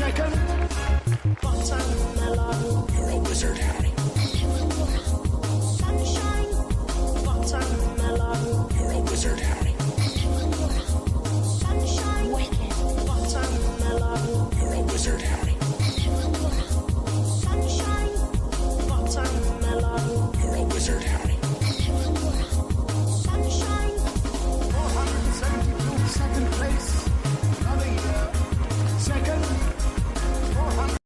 Second, watermelon. You're a wizard, Harry. Sunshine, watermelon. You're a wizard, Harry. Sunshine, watermelon. You're a wizard, Harry. Sunshine, watermelon. You're a wizard, Harry. Sunshine, 472, second place. Another year. Second, 400.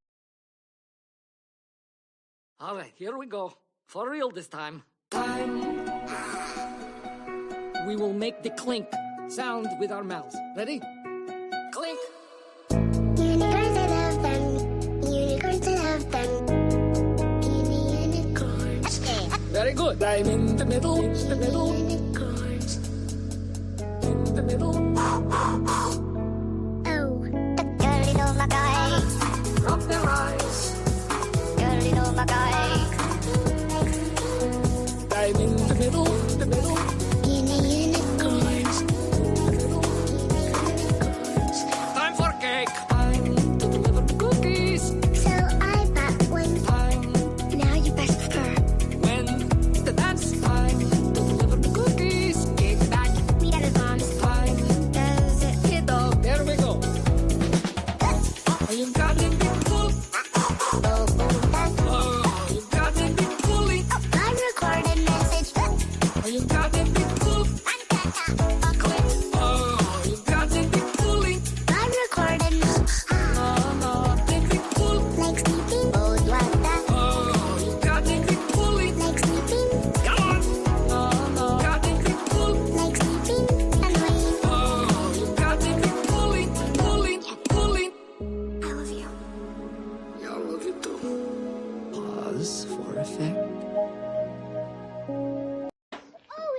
All right, here we go. For real this time. We will make the clink sound with our mouths. Ready? Clink. Unicorns I love them. Unicorns I love them. Unicorns. Very good. I'm in the middle. In the middle. Unicorns. In the middle. Oh, the girl in my guy. Rub their eyes. Girl in my guy. I'm in the middle. The middle. Unicorns. Time for cake. Time to deliver the cookies. So I bought one. Time Now you best fur. when the dance. Time to deliver the cookies. Kick back. We got the bombs. Time. Does it? Hit dog. There we go. Oh, you got it big full. Oh, Oh, you got it big fully. I recorded message. Oh, you got it big full. Oh, you got it big fully. I recorded No, it big full. like sleeping. Oh, what that? Oh, you got it big fully. Like sleeping. Come on. No, got it big full. Like sleeping. Annoying. Oh, you got it big fully. Fully. I love you. I love you too. Pause for effect.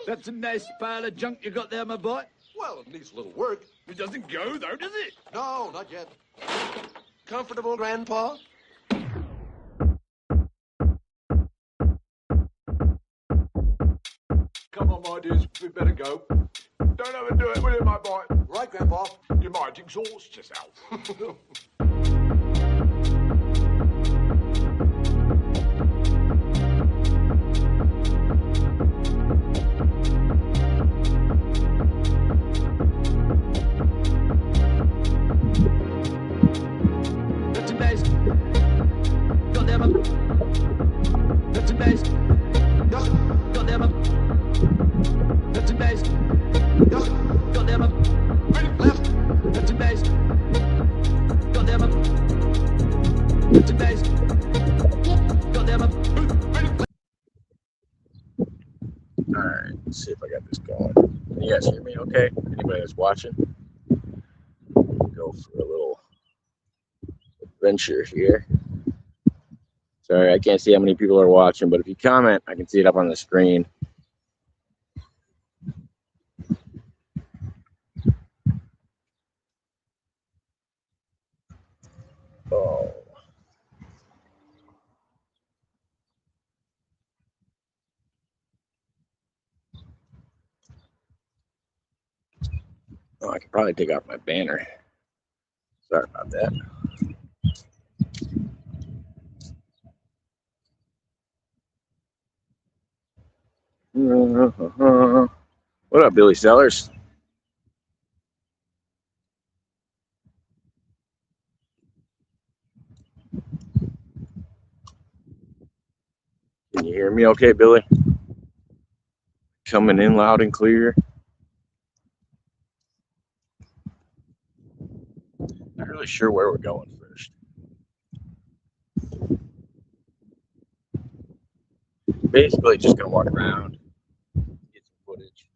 That's a nice pile of junk you got there, my boy. Well, it needs a little work. It doesn't go, though, does it? No, not yet. Comfortable, Grandpa? Come on, my dears, we better go. Don't overdo it, will you, my boy? Right, Grandpa. You might exhaust yourself. That's amazing. Got there, man. That's amazing. Got there, man. That's amazing. Got there, man. Left. That's amazing. Got there, man. That's amazing. Got there, man. Alright, let's see if I got this going. Can you guys hear me okay? Anybody that's watching? Go for a little adventure here. Sorry, I can't see how many people are watching, but if you comment, I can see it up on the screen. Oh. Oh, I could probably take off my banner. Sorry about that. What up, Billy Sellers? Can you hear me okay, Billy? Coming in loud and clear. Not really sure where we're going first. Basically, just gonna walk around, get some footage.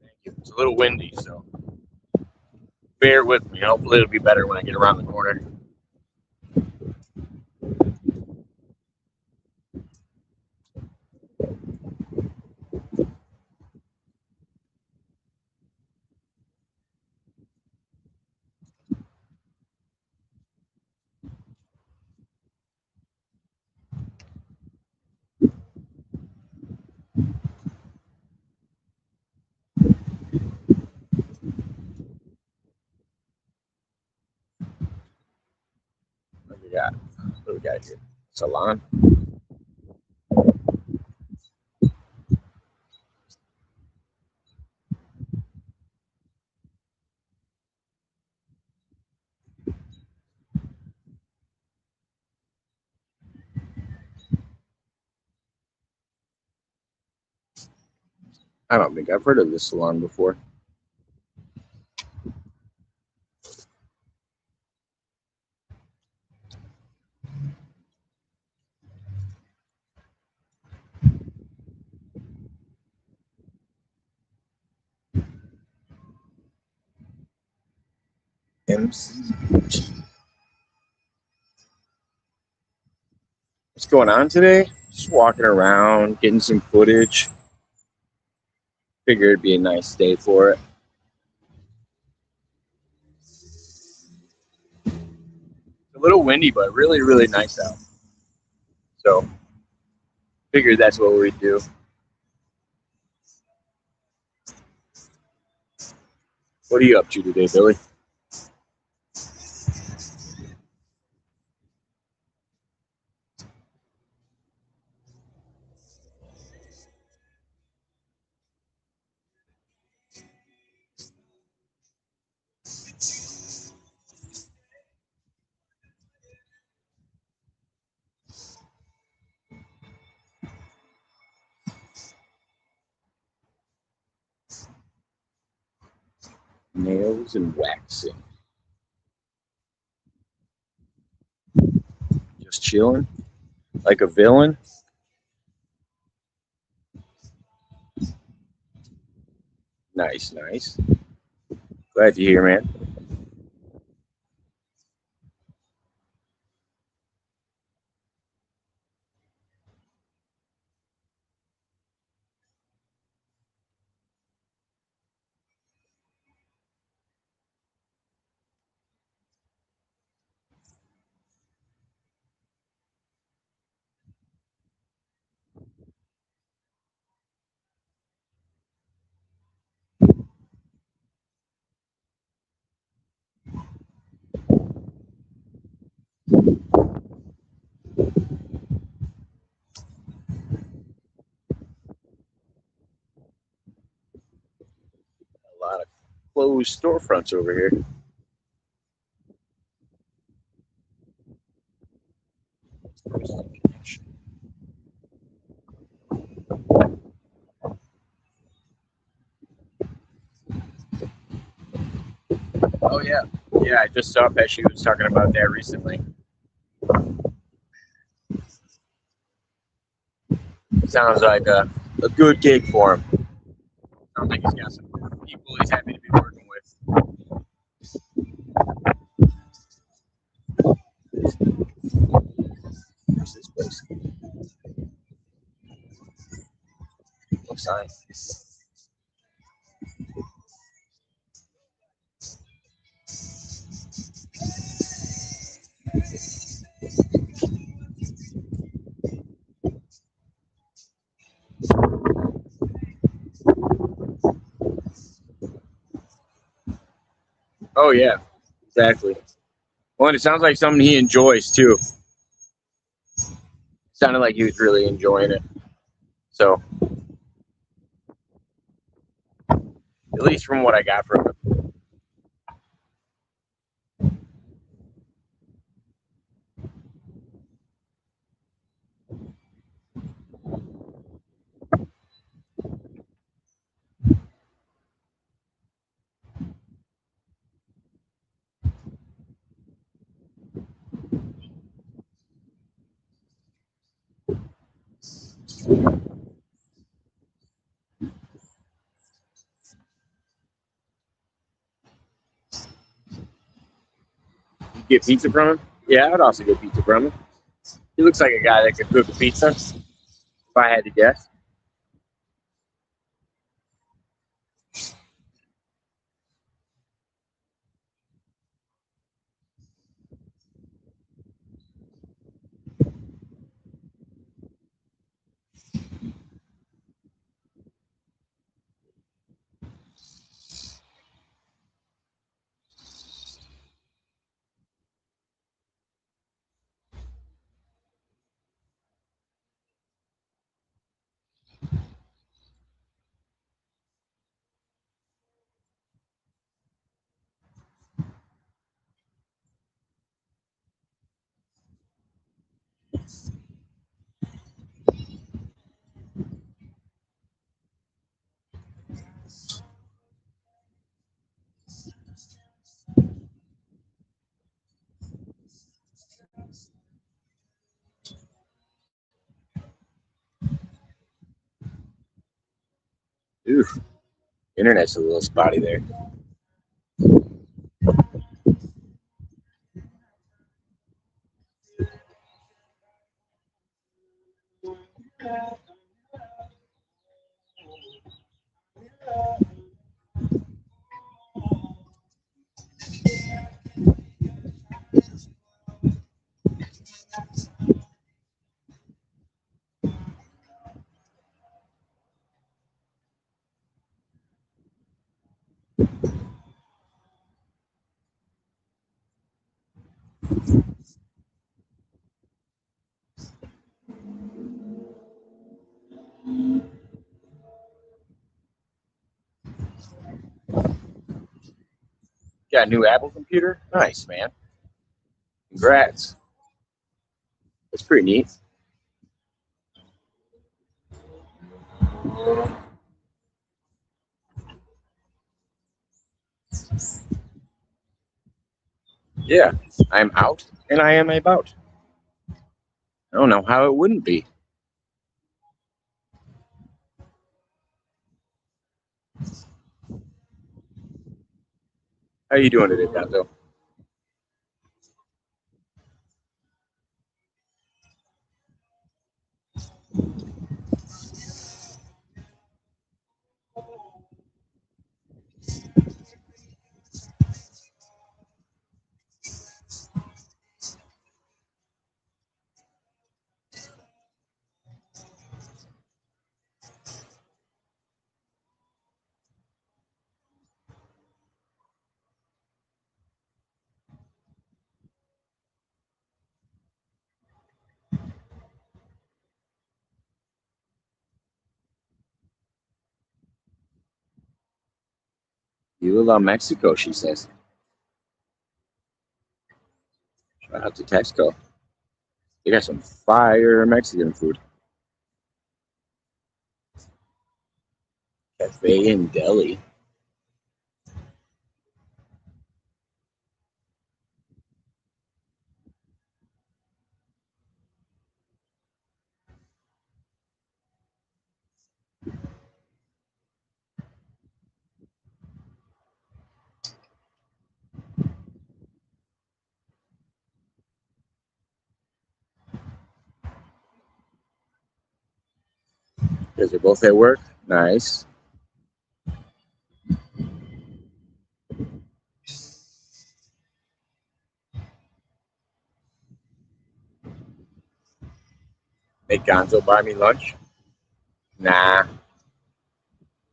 Thank you. It's a little windy, so bear with me. Hopefully, it'll be better when I get around the corner. we got? What do we got here? Salon. I don't think I've heard of this salon before. MCG. What's going on today? Just walking around, getting some footage. Figured it'd be a nice day for it. It's a little windy, but really, really nice out. So, figured that's what we'd do. What are you up to today, Billy? Nails and waxing. Just chilling like a villain. Nice, nice. Glad to hear, man. A lot of closed storefronts over here. Oh yeah, yeah. I just saw Pesci was talking about that recently. Sounds like a good gig for him. Sounds like he's got some people he's happy to be working with. Where's this place? Looks nice. Oh yeah, exactly. Well, and it sounds like something he enjoys too. Sounded like he was really enjoying it. So, at least from what I got from him. You get pizza from him? Yeah, I'd also get pizza from him. He looks like a guy that could cook a pizza, if I had to guess. Whew. Internet's a little spotty there. Got a new Apple computer? Nice, man. Congrats. That's pretty neat. Yeah, I'm out and I am about. I don't know how it wouldn't be. How you doing today, Gonzo? You love Mexico, she says. Shout out to Texaco. They got some fire Mexican food. Cafe and deli. Because they're both at work. Nice. Make Gonzo buy me lunch? Nah.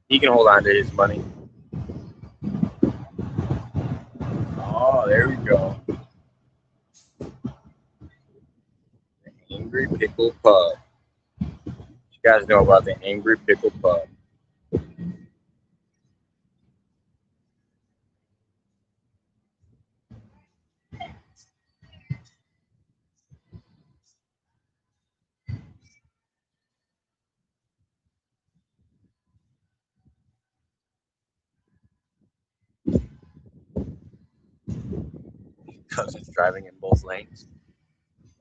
He can hold on to his money. Oh, there we go. The Angry Pickle Pub. You guys know about the Angry Pickle Pub. Cousin's driving in both lanes.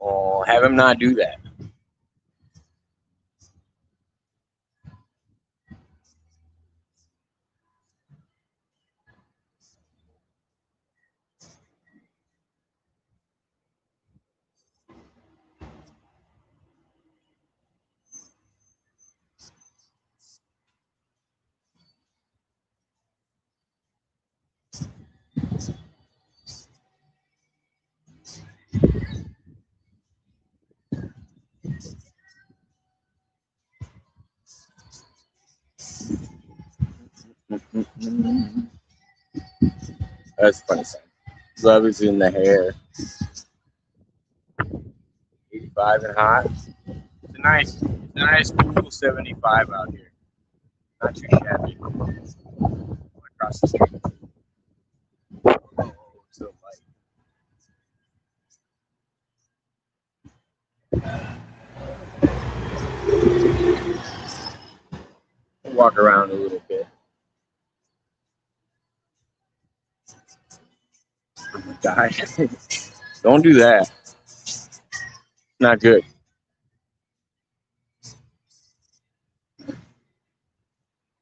Oh, have him not do that. That's funny sound. Love is in the hair. 85 and hot. It's a nice cool 75 out here. Not too shabby. Across the street. Oh, so light. Walk around a little bit. Die. Don't do that. Not good.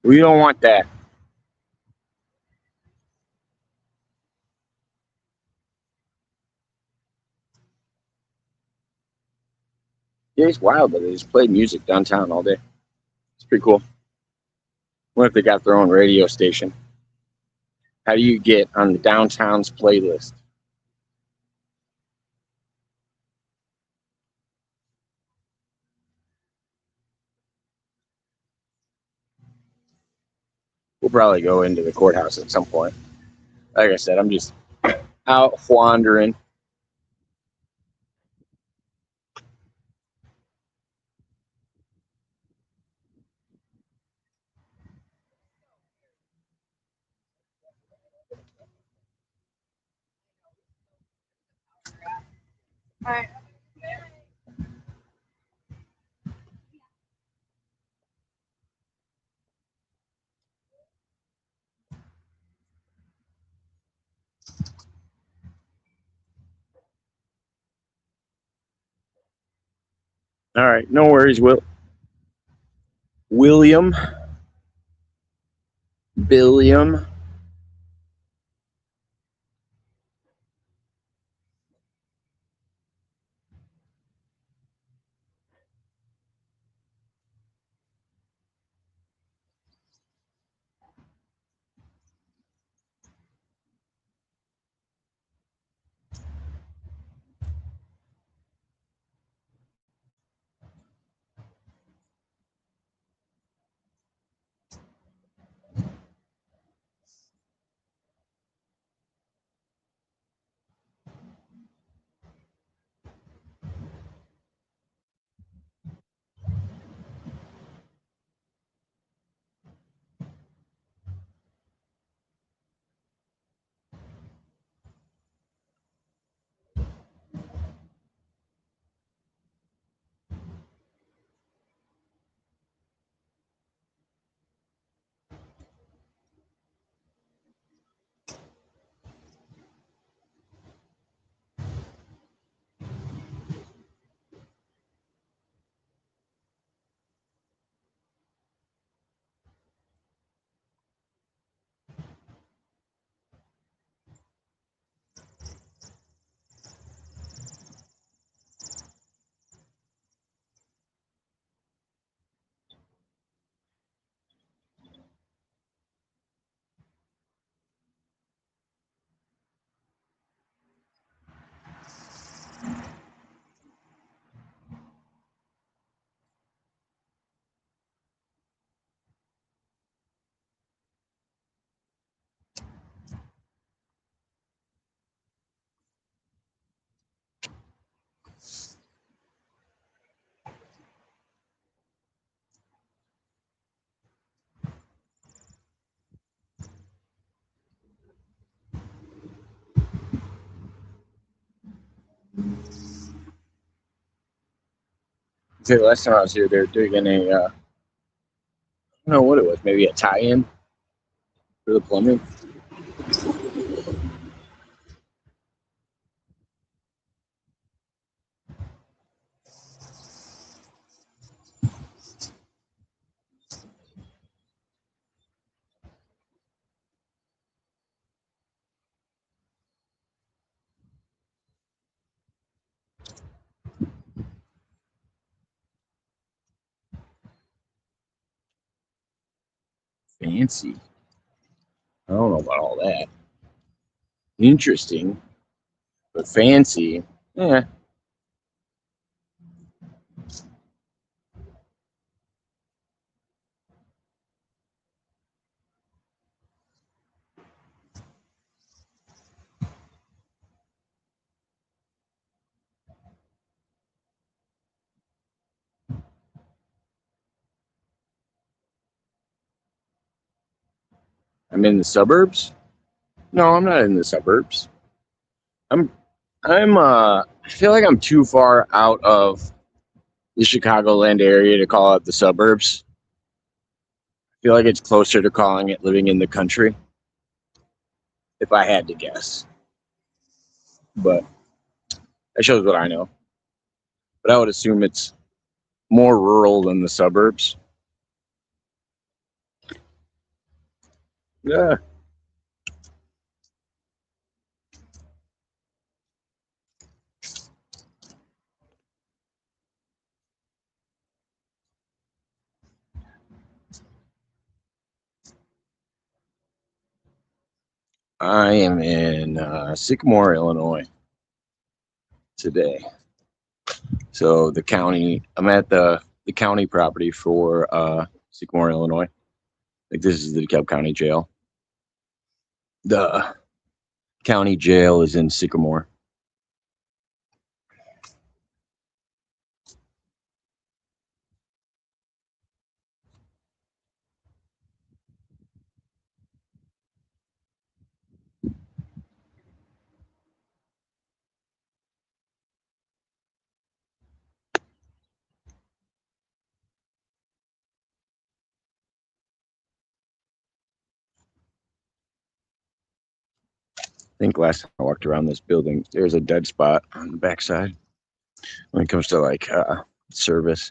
We don't want that. Yeah, it's wild, but they just play music downtown all day. It's pretty cool. What if they got their own radio station? How do you get on the downtown's playlist? We'll probably go into the courthouse at some point. Like I said, I'm just out wandering. All right, no worries, William. Okay, last time I was here, they were doing a, I don't know what it was, maybe a tie-in for the plumbing. Fancy. I don't know about all that. Interesting, but fancy. Yeah. I'm in the suburbs? No, I'm not in the suburbs. I feel like I'm too far out of the Chicagoland area to call it the suburbs. I feel like it's closer to calling it living in the country, if I had to guess. But that shows what I know. But I would assume it's more rural than the suburbs. Yeah. I am in Sycamore, Illinois today. So the county, I'm at the county property for Sycamore, Illinois. Like this is the DeKalb County Jail. The county jail is in Sycamore. I think last time I walked around this building, there's a dead spot on the backside when it comes to like service.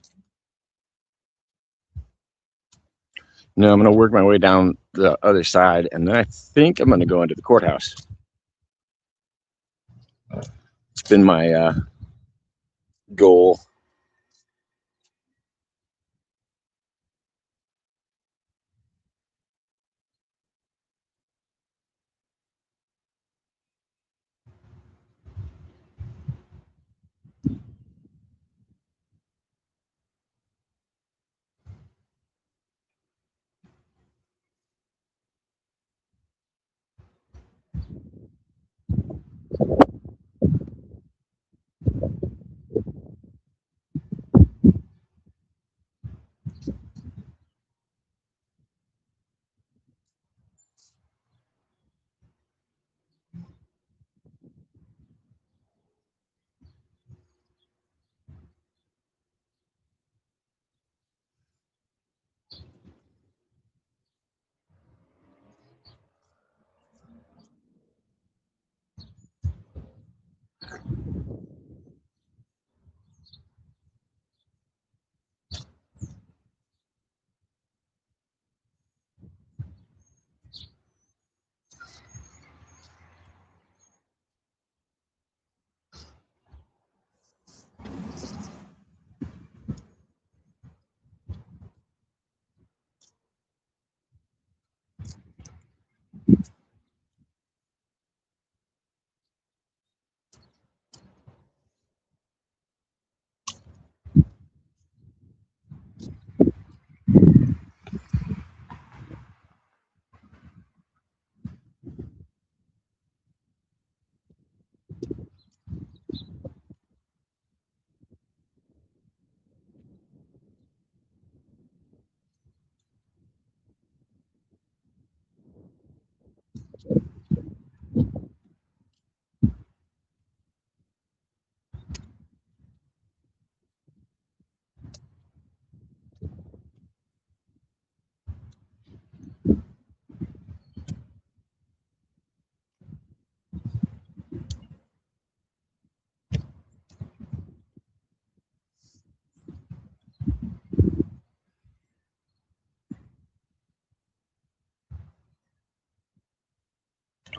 No, I'm gonna work my way down the other side, and then I think I'm gonna go into the courthouse. It's been my goal.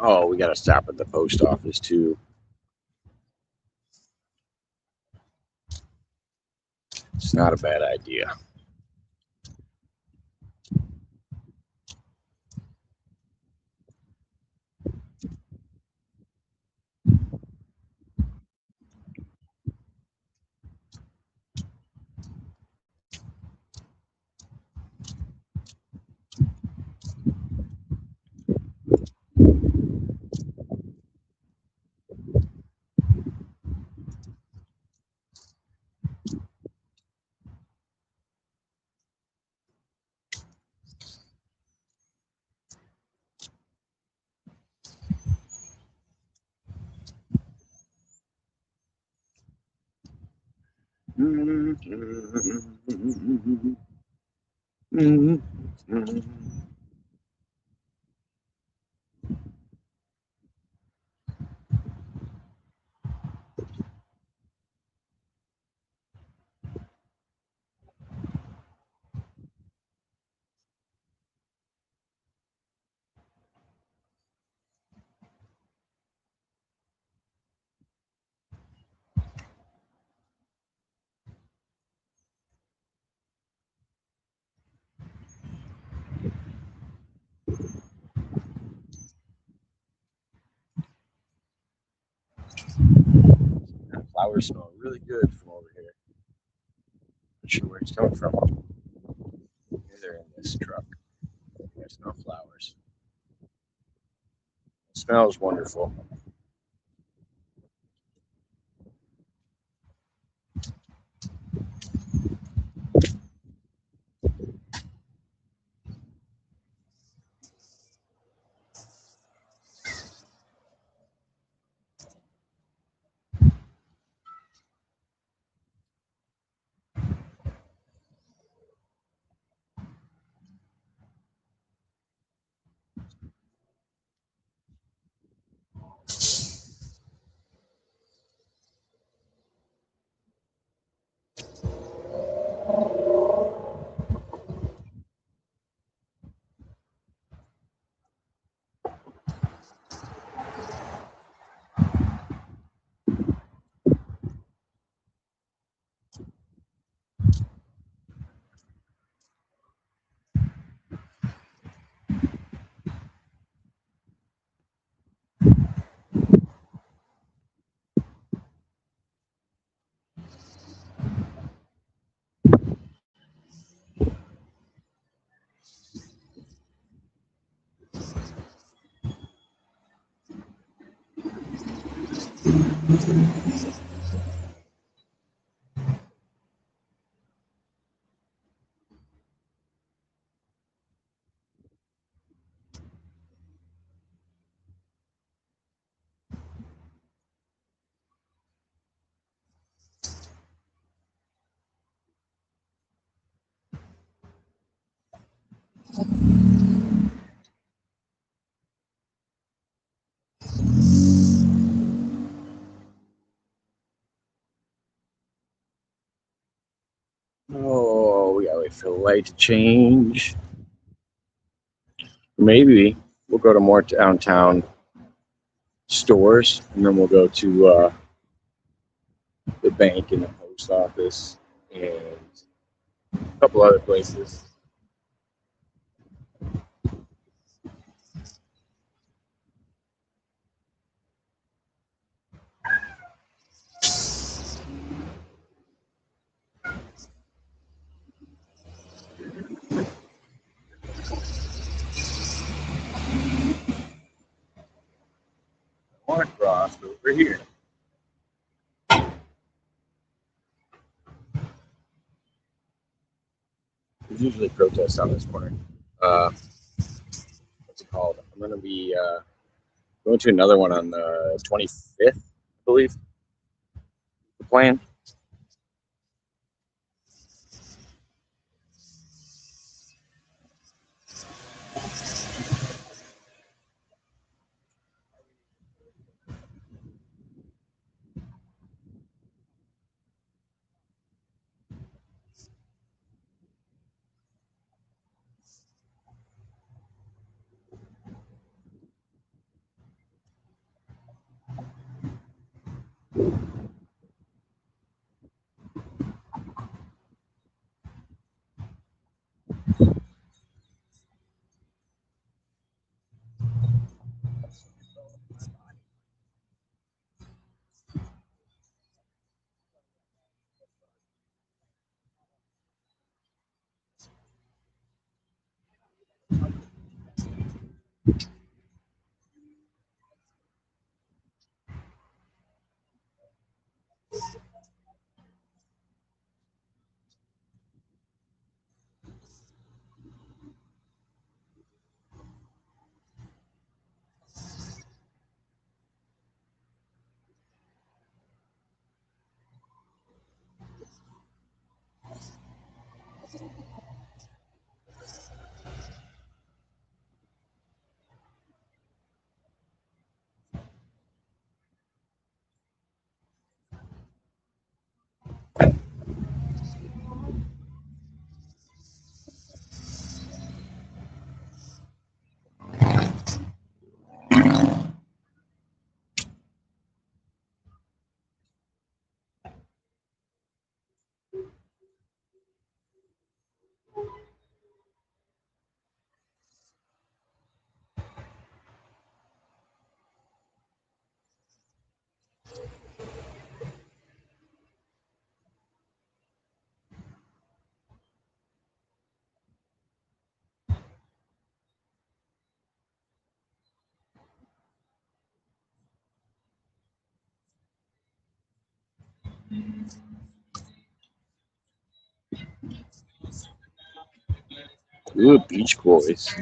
Oh, we gotta stop at the post office too. It's not a bad idea. flowers smell really good from over here. Not sure where it's coming from. Maybe they're in this truck. I smell flowers. It smells wonderful. Oh, we gotta wait for the light to change. Maybe we'll go to more downtown stores, and then we'll go to the bank and the post office and a couple other places. I want to cross over here. There's usually protests on this corner. What's it called? I'm going to be going to another one on the 25th, I believe. The plan. Ooh, Beach Boys.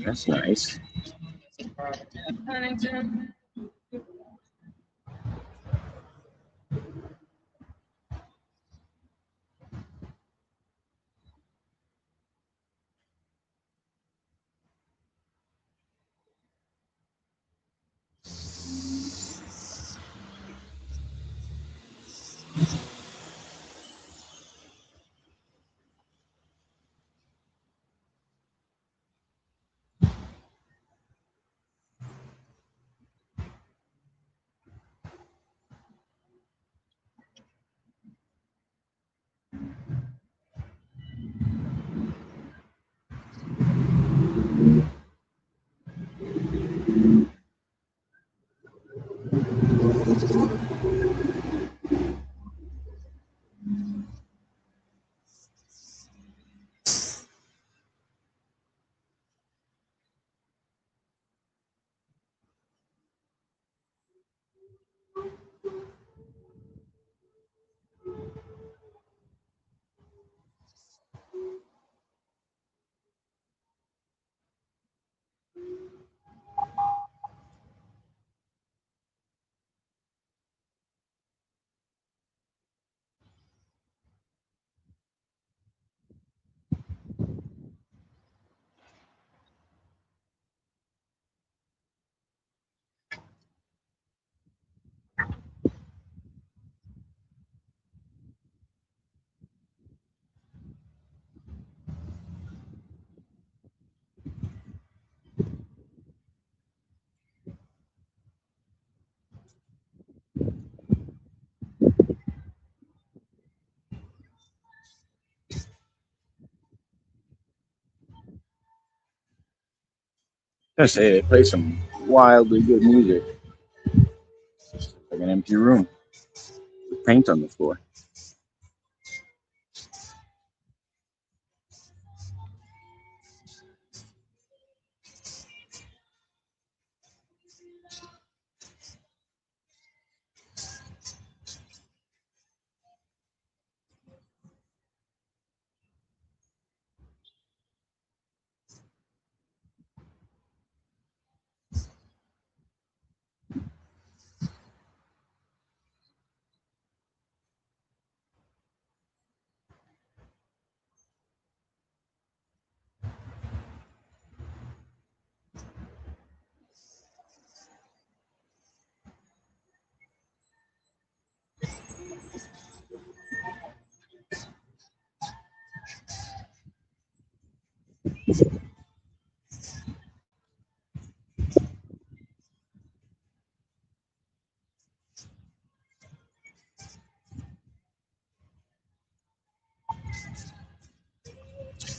That's nice. I say they play some wildly good music. Like an empty room with paint on the floor.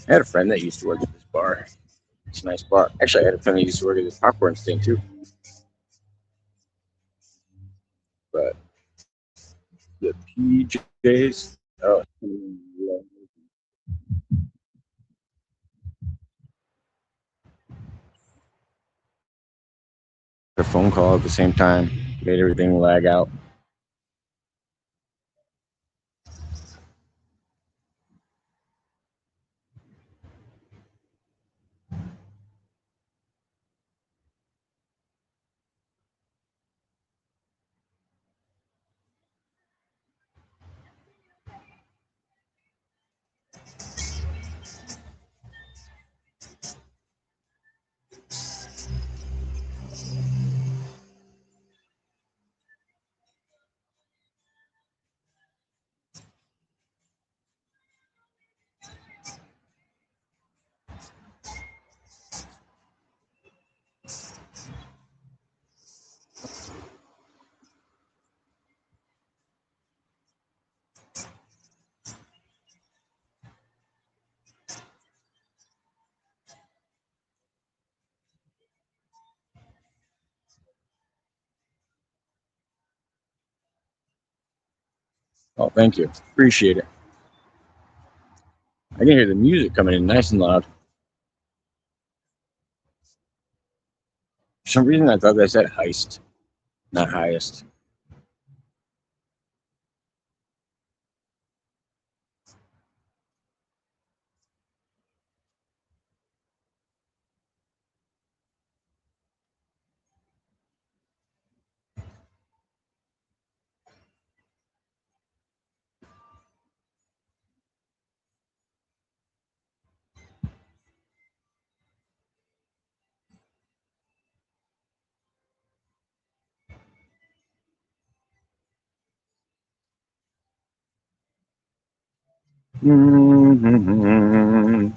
I had a friend that used to work at this bar. It's a nice bar. Actually, I had a friend that used to work at this popcorn stand too. But the PJs, oh, a phone call at the same time made everything lag out. Oh, thank you. Appreciate it. I can hear the music coming in nice and loud. For some reason, I thought they said heist, not highest. Mm-hmm.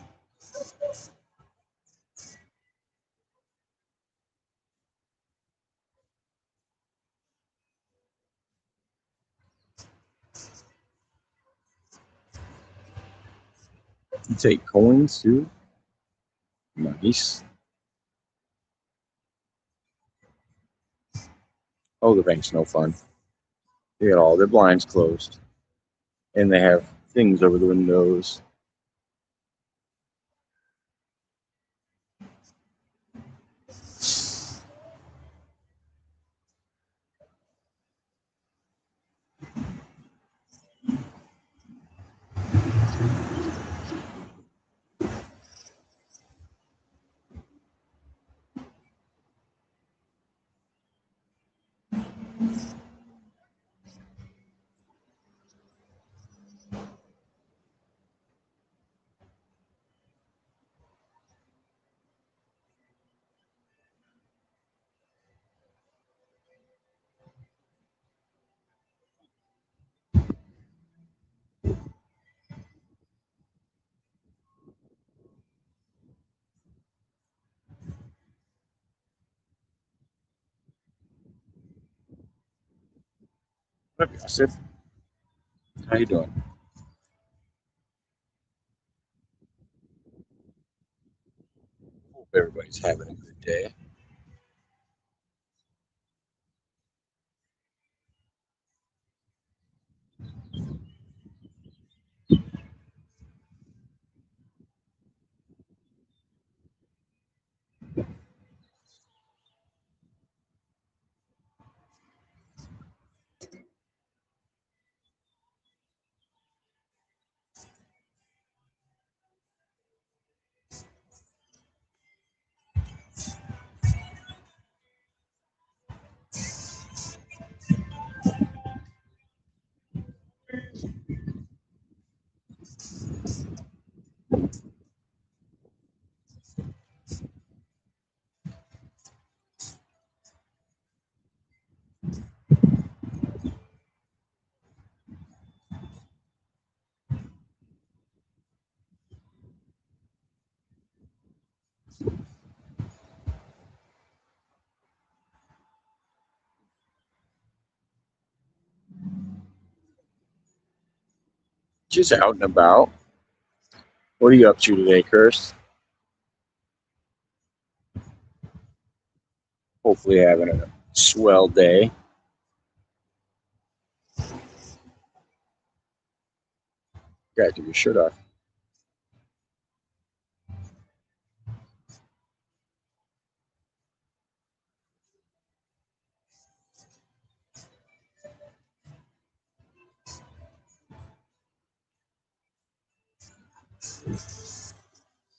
You take coins too? Nice. Oh, the bank's no fun. They got all their blinds closed. And they have things over the windows. What up, Yosef? How you doing? Hope everybody's having a good day. Just out and about. What are you up to today, Kirst? Hopefully having a swell day. Gotta take your shirt off.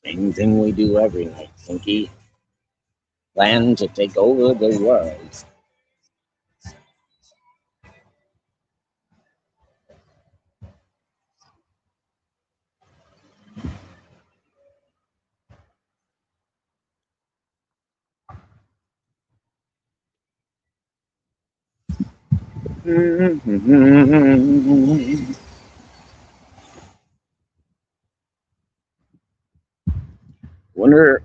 Same thing we do every night, Pinky. Plan to take over the world. Wonder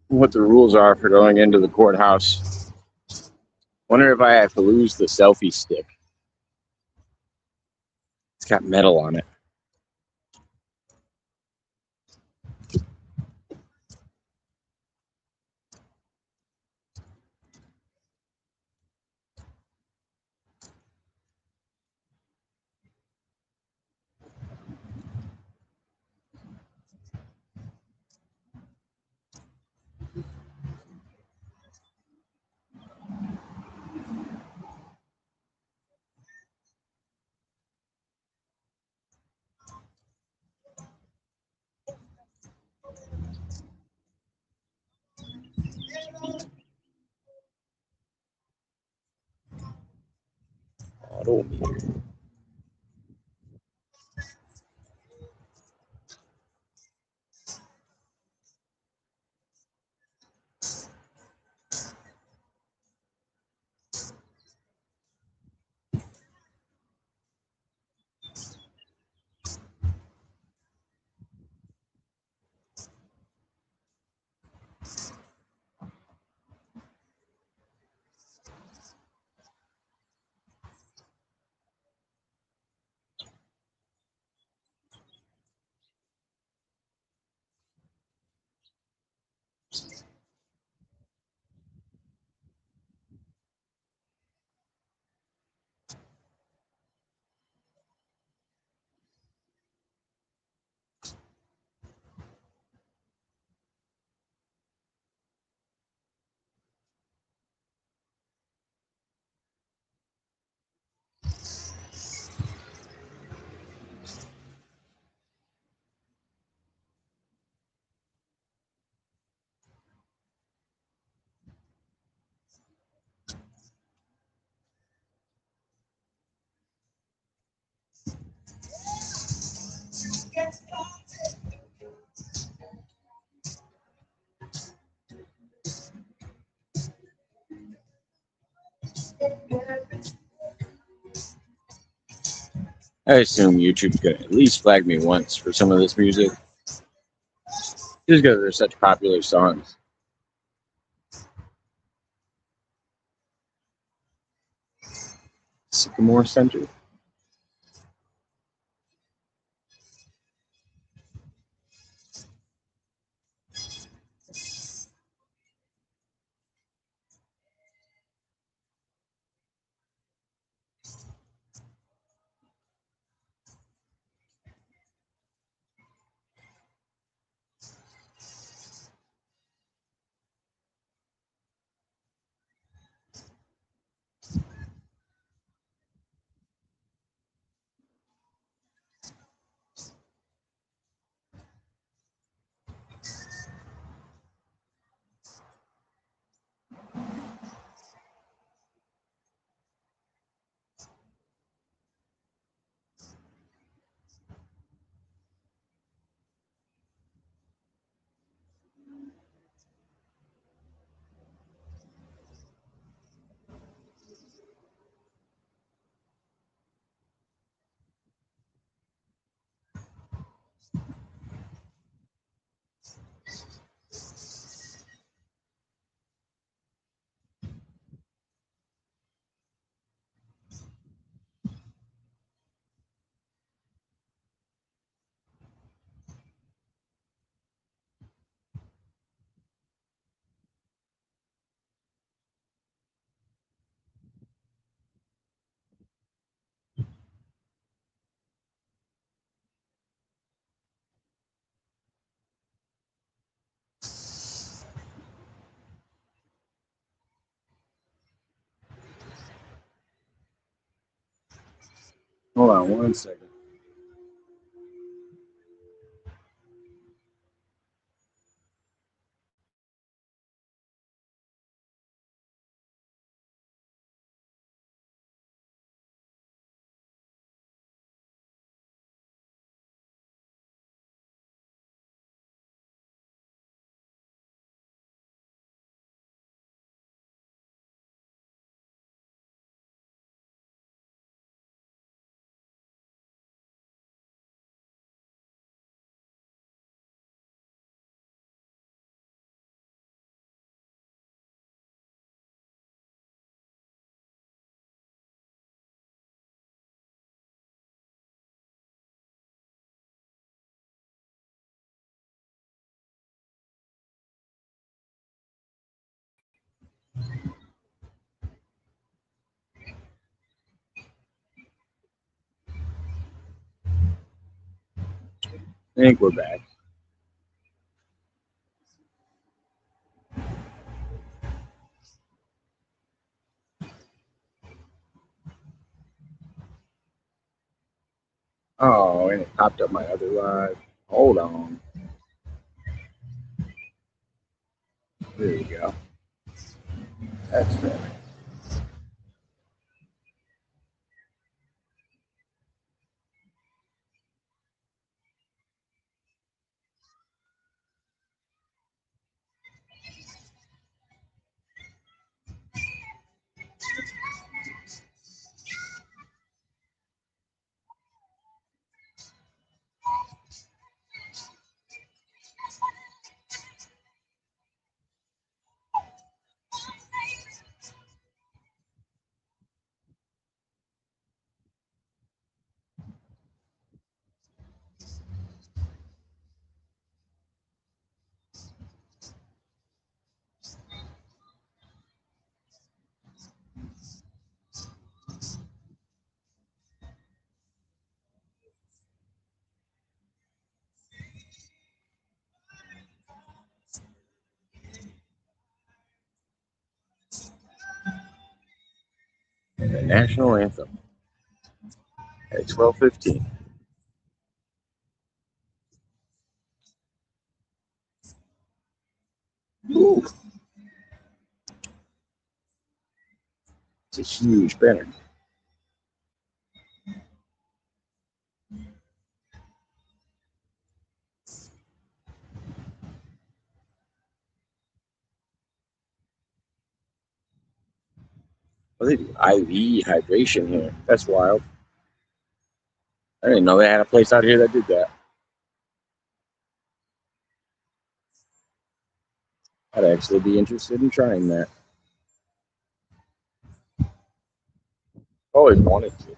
what the rules are for going into the courthouse. Wonder if I have to lose the selfie stick. It's got metal on it. Odometer. I assume YouTube's gonna at least flag me once for some of this music, just because they're such popular songs. Sycamore Center. Hold on one second. I think we're back. Oh, and it popped up my other live. Hold on. There we go. That's better. The national anthem at 12:15. Ooh, it's a huge banner. Oh, they do IV hydration here. That's wild. I didn't know they had a place out here that did that. I'd actually be interested in trying that. Always wanted to.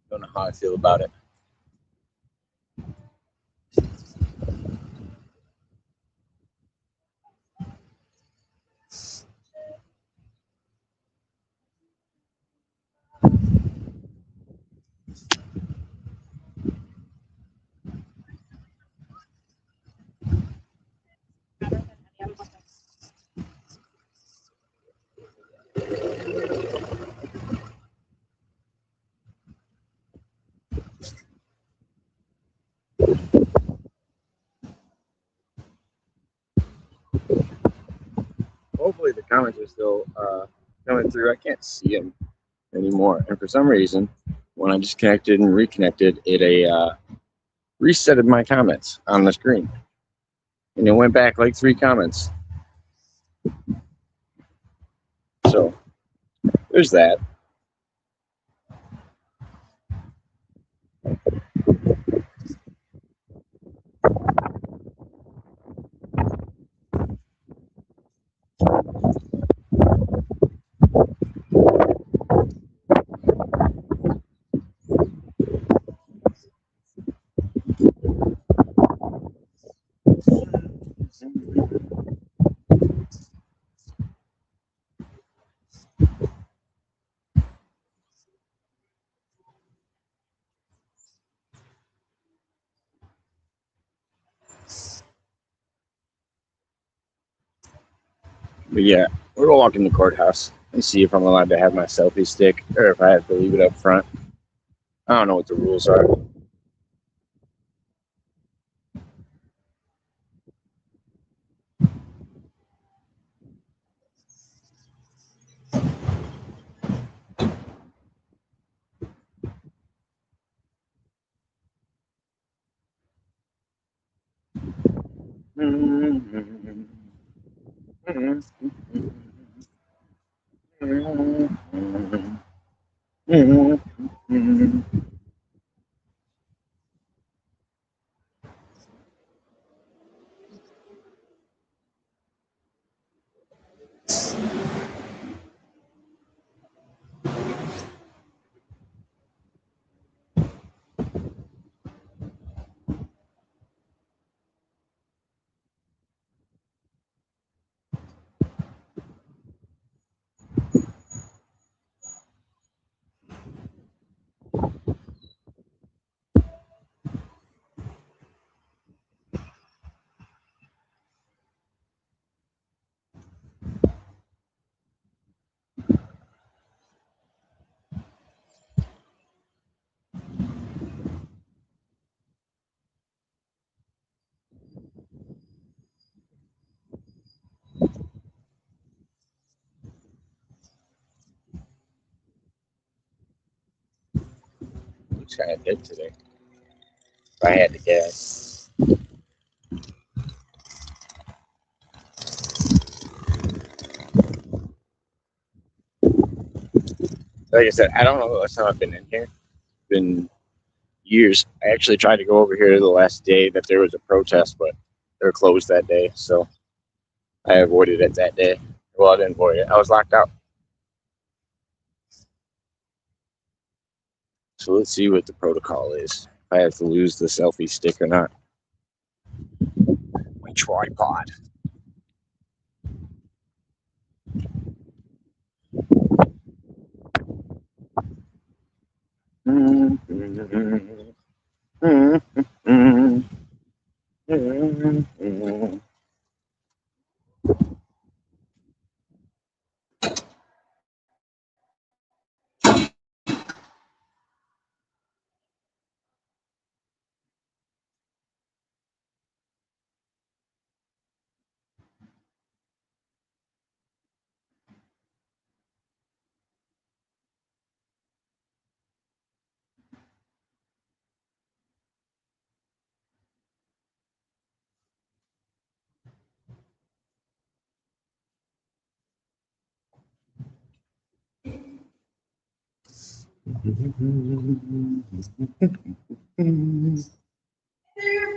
Don't know how I feel about it. Hopefully the comments are still coming through. I can't see them anymore. And for some reason, when I disconnected and reconnected, it resetted my comments on the screen. And it went back like 3 comments. So there's that. But yeah, we're gonna walk in the courthouse and see if I'm allowed to have my selfie stick or if I have to leave it up front. I don't know what the rules are. Looks kind of dead today. If I had to guess. Like I said, I don't know the last time I've been in here. It's been years. I actually tried to go over here the last day that there was a protest, but they were closed that day, so I avoided it that day. Well, I didn't avoid it. I was locked out. So let's see what the protocol is. If I have to lose the selfie stick or not. My tripod.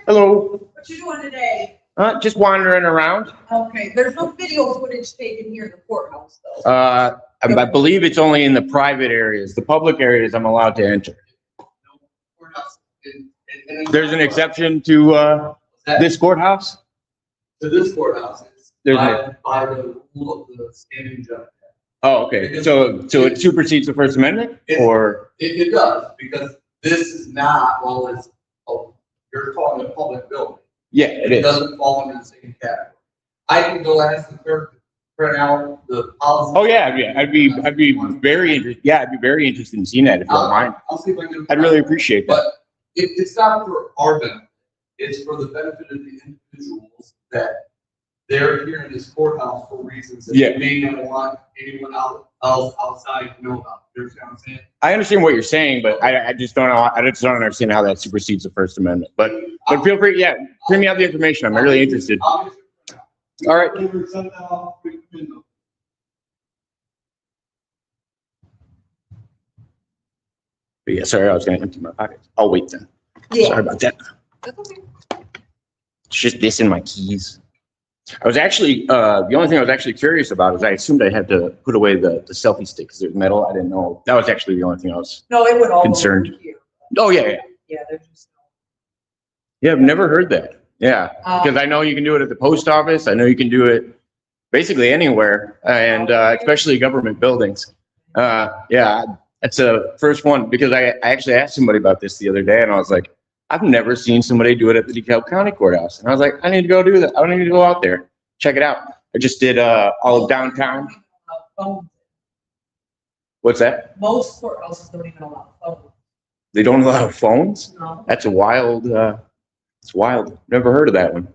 Hello. What you doing today? Just wandering around. Okay, there's no video footage taken here in the courthouse though. I believe it's only in the private areas. The public areas I'm allowed to enter. There's an exception to this courthouse? To this courthouse, it's by the rule of the standing judge. Oh, okay. So it supersedes the First Amendment, or? It does, because this is not, well, it's, you're calling it a public building. Yeah, it It is. doesn't fall into the same category. I can go ask the clerk to print out the policy. Oh, yeah. I'd be very interested. Yeah, I'd be very interested in seeing that if you don't mind. I'll see if I can. I'd really appreciate that. But it's not for our benefit. It's for the benefit of the individuals that they're here in this courthouse for reasons that Yeah. they may not want anyone else outside to know about. You understand what I'm saying? I understand what you're saying, but I just don't know. I just don't understand how that supersedes the First Amendment. But feel free, yeah, bring me out the information. I'm really interested. I'll get you- All right. But yeah, sorry, I was going to empty my pockets. I'll wait then. Sorry about that. That's okay. It's just this and my keys. I was actually, the only thing I was actually curious about is I assumed I had to put away the selfie stick because there's metal. I didn't know. That was actually the only thing I was. No, it would all go Concerned. over here. Oh, yeah. Yeah, there's just. Yeah, I've never heard that. Yeah, Um, because I know you can do it at the post office. I know you can do it basically anywhere, and especially government buildings. Yeah, that's the first one because I actually asked somebody about this the other day, and I was like, I've never seen somebody do it at the DeKalb County Courthouse, and I was like, I need to go do that. I need to go out there, check it out. I just did all of downtown. What's that? Most courthouses don't even allow phones. They don't allow phones? No. That's a wild. It's wild. Never heard of that one.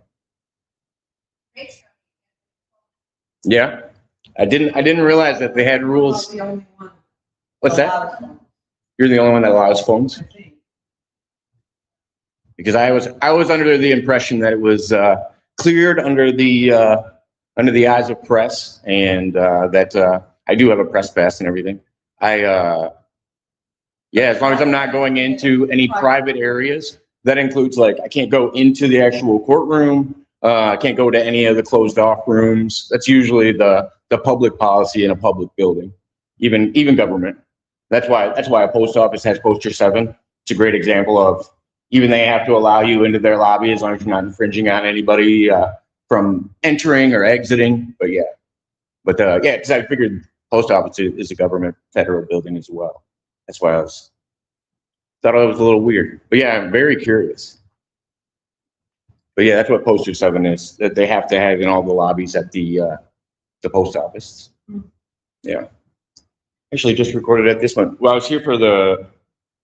Yeah, I didn't realize that they had rules. The only one What's that? allowed phones, You're the only one that allows phones? I think. Because I was under the impression that it was cleared under the eyes of press, and that I do have a press pass and everything. Yeah, as long as I'm not going into any private areas, that includes like I can't go into the actual courtroom. I can't go to any of the closed off rooms. That's usually the public policy in a public building, even government. That's why a post office has Poster 7. It's a great example of even they have to allow you into their lobby as long as you're not infringing on anybody from entering or exiting. But yeah, because I figured post office is a government federal building as well. That's why I thought it was a little weird. But yeah, I'm very curious. But yeah, that's what Poster 7 is, that they have to have in all the lobbies at the post office. Yeah. Actually just recorded at this one. Well, I was here for the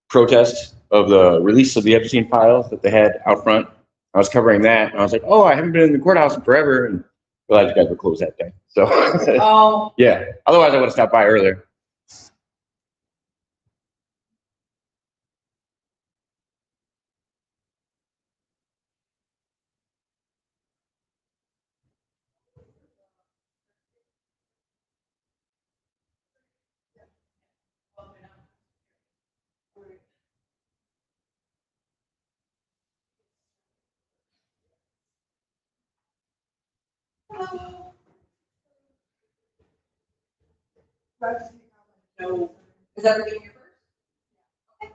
protest of the release of the Epstein files that they had out front. I was covering that, and I was like, oh, I haven't been in the courthouse in forever, and realized you guys were closed that day. So, Oh, yeah. Otherwise, I would have stopped by earlier. no. Is everything here first?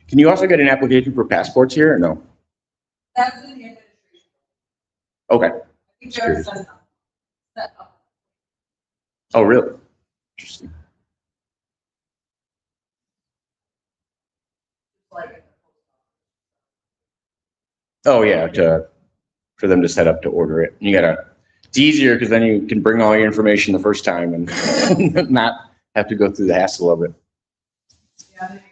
Can you also get an application for passports here or no? That's in the administration. Okay. I think they're set up. Oh, really? Interesting. Like, Oh, yeah, for them to set up to order it. It's easier because then you can bring all your information the first time and not have to go through the hassle of it. yeah, they-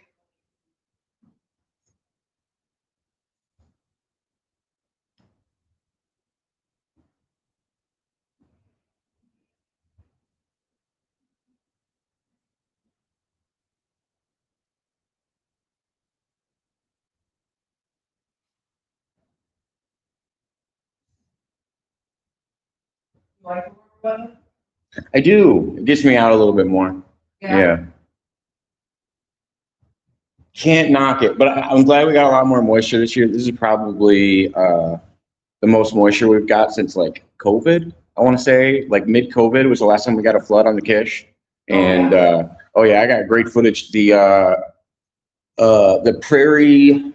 You like warm weather? I do. It gets me out a little bit more. Yeah. Can't knock it, but I'm glad we got a lot more moisture this year. This is probably the most moisture we've got since like COVID. I want to say like mid-COVID was the last time we got a flood on the Kish. And oh yeah, I got great footage. The Prairie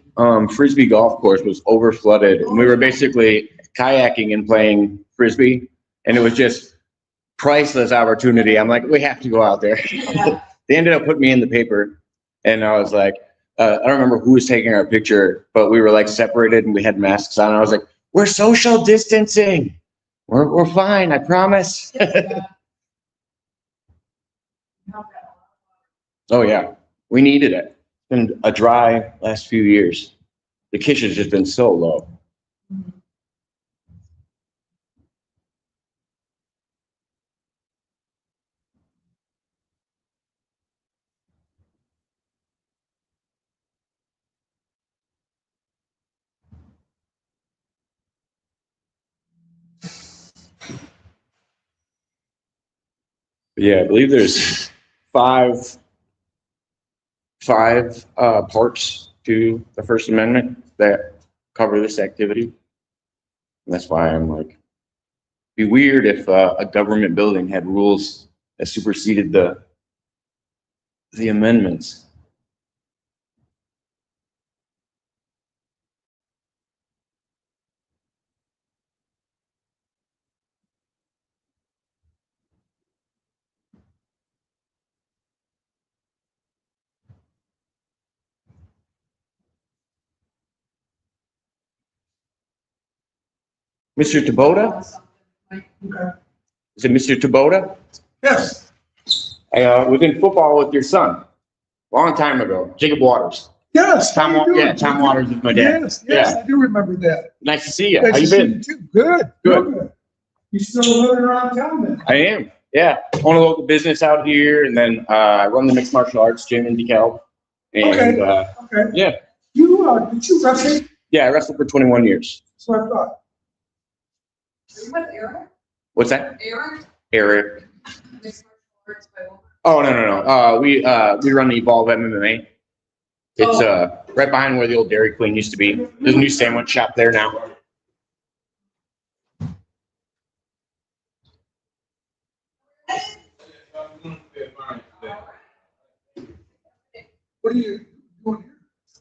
Frisbee golf course was over flooded, and we were basically kayaking and playing frisbee, and it was just priceless opportunity. I'm like, we have to go out there. They ended up putting me in the paper, and I was like, I don't remember who was taking our picture, but we were like separated and we had masks on. I was like, we're social distancing. We're fine, I promise. Oh yeah, we needed it. It's been a dry last few years. The Kish has just been so low. Yeah, I believe there's five parts to the First Amendment that cover this activity. And that's why I'm like, it'd be weird if a government building had rules that superseded the amendments. Mr. Taboda? Is it Mr. Taboda? Yes, I was in football with your son, long time ago, Jacob Waters. yes. how you doing? Tom Waters is my dad. Yes, I do remember that. Nice to see you. Nice How you to see been? you too. Good. Good. You still living around town then? I am, yeah. Own a local business out here, and then I run the mixed martial arts gym in DeKalb. And Okay. yeah, Did you wrestle? yeah, I wrestled for 21 years. That's what I thought. Are you with Aaron? What's that? Aaron? Eric. Mixed martial arts by Wilmer. Oh, no. We run the Evolve MMA. It's right behind where the old Dairy Queen used to be. There's a new sandwich shop there now. What are you doing here?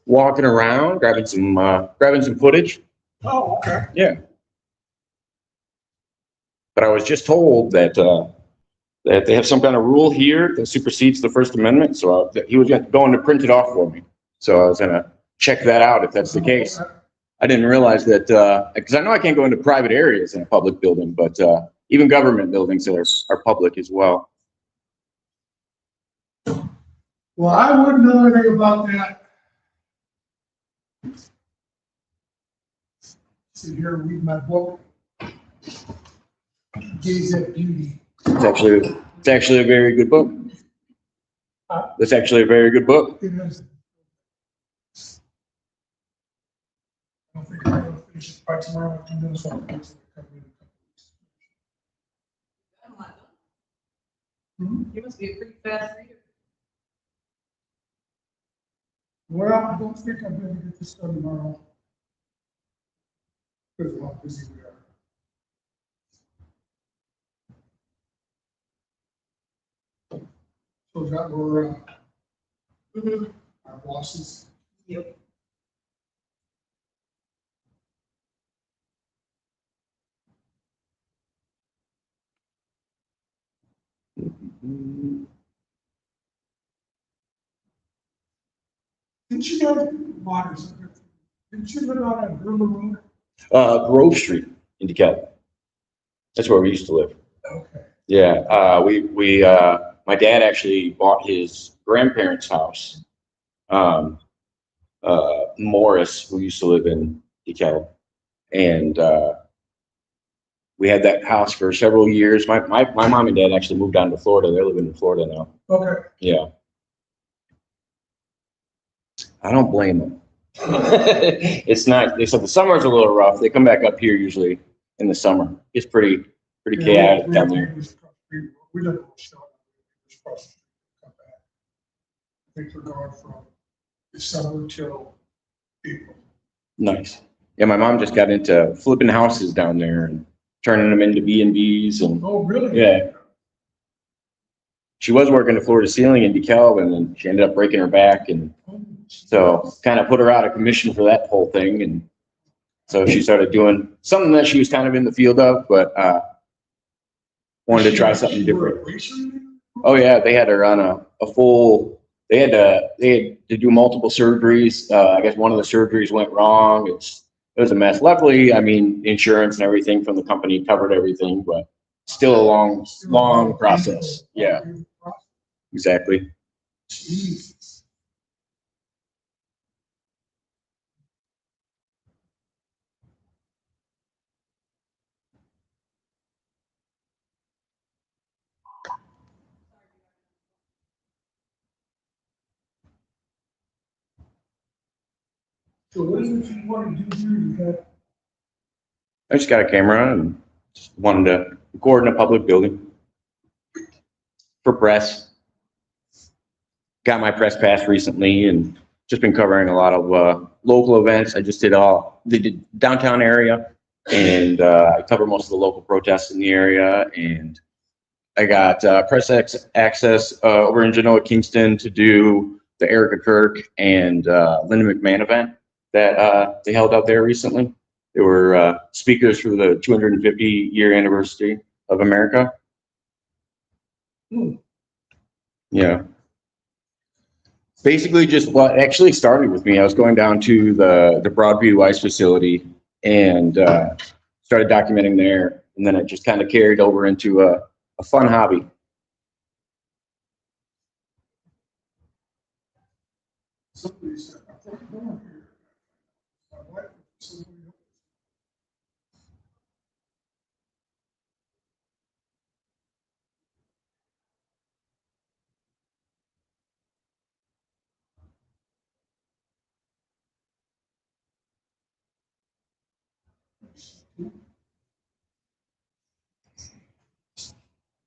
Walking around, grabbing some footage. Oh, okay. Yeah. But I was just told that that they have some kind of rule here that supersedes the First Amendment. So that he was going to print it off for me. So I was gonna check that out if that's the case. I didn't realize that because I know I can't go into private areas in a public building, but even government buildings are public as well. Well, I wouldn't know anything about that. Sit here and read my book. Gaze at Beauty. It's actually a very good book. It's actually a very good book. It is. I don't think I'm going to finish it by tomorrow afternoon, so I'll finish it in a couple of weeks. I'm not done. You must be a pretty fast reader. Well, I don't think I'm going to get this done tomorrow. Because of how busy we are. So is that where our bosses? you. Didn't you guys, Waters, didn't you live on a River Road? Grove Street in DeKalb. That's where we used to live. Okay. Yeah, my dad actually bought his grandparents' house. Morris, who used to live in DeKalb, and we had that house for several years. My mom and dad actually moved down to Florida. They're living in Florida now. Okay. Yeah. I don't blame them. It's not. They said the summer's a little rough. They come back up here usually in the summer. It's pretty chaotic down there. We live in Shelton. Come back. I think we're going from December till April. Nice. Yeah, my mom just got into flipping houses down there and turning them into B&Bs and Oh, really? yeah. She was working at Florida Ceiling in DeKalb, and then she ended up breaking her back, and so kind of put her out of commission for that whole thing. And so she started doing something that she was kind of in the field of, but wanted to try something different. Oh yeah, they had her on a full. They had to do multiple surgeries. I guess one of the surgeries went wrong. It was a mess. Luckily, I mean, insurance and everything from the company covered everything, but still a long process. Yeah, exactly. Jesus. So what is it you want to do here? You got I just got a camera and just wanted to record in a public building for press. Got my press pass recently and just been covering a lot of local events. I just did the downtown area, and I cover most of the local protests in the area. And I got press access over in Genoa, Kingston to do the Erica Kirk and Linda McMahon event that they held out there recently. They were speakers for the 250-year anniversary of America. Yeah. Basically just what actually started with me. I was going down to the Broadview Ice facility and started documenting there. And then it just kind of carried over into a fun hobby. somebody said, I thought you were here. My wife, somebody else.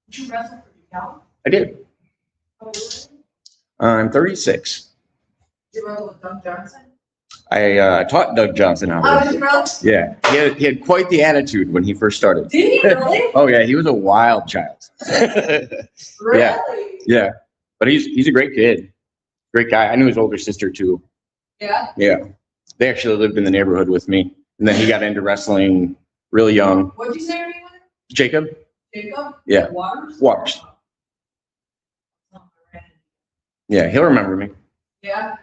Did you wrestle for DeKalb? I did. Oh, really? I'm 36. Did you wrestle with Doug Johnson? I taught Doug Johnson how Oh, to. did you wrestle? Yeah, he had quite the attitude when he first started. Did he really? Oh yeah, he was a wild child. Really? Yeah, but he's a great kid, great guy. I knew his older sister too. Yeah. Yeah, they actually lived in the neighborhood with me, and then he got into wrestling really young. What'd you say your name was? Jacob Jacob? Yeah. Waters? Waters. Yeah, he'll remember me. Yeah.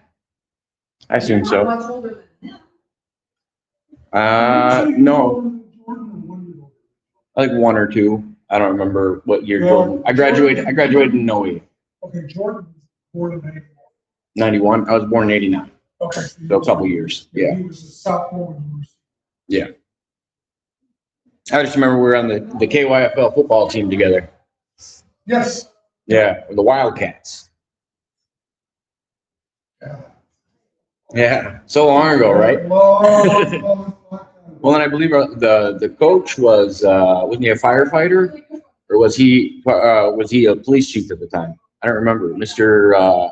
I assume You're so. not much older than him. No, like 1 or 2. I don't remember what year. Well, I graduated in 08. Okay, Jordan was born in 91. 91. I was born in 89. Okay. So a couple years. Yeah. He was a sophomore when you were. Yeah. I just remember we were on the KYFL football team together. Yes. Yeah, the Wildcats. Yeah. Yeah, so long ago, right? Long. Well, and I believe the coach was wasn't he a firefighter, or was he a police chief at the time? I don't remember. Mr.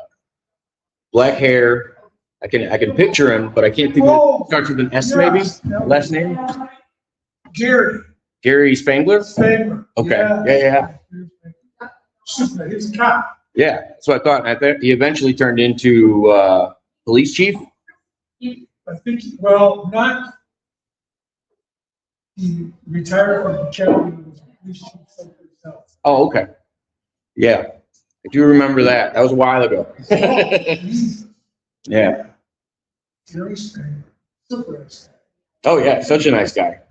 Black hair. I can picture him, but I can't think of it. Starts with an S, maybe. Last name. Gary Spangler. Spangler. Okay. Yeah. Super. He's a cop. Yeah, that's what I thought. I thought he eventually turned into police chief, I think, well, not, he retired from the county and was a police chief someplace else. Oh, okay. Yeah, I do remember that. That was a while ago. Yeah. Very strange, super nice guy. Oh, yeah, such a nice guy.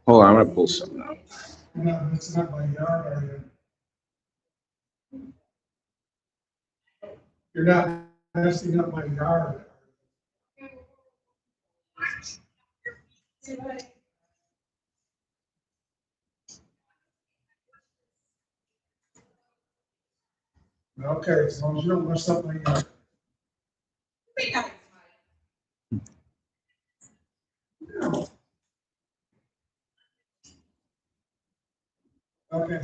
Hold on, I'm gonna pull something out. No, that's not my yard, are you? You're not messing up my yard. Okay, as long as you don't mess up my yard. Okay.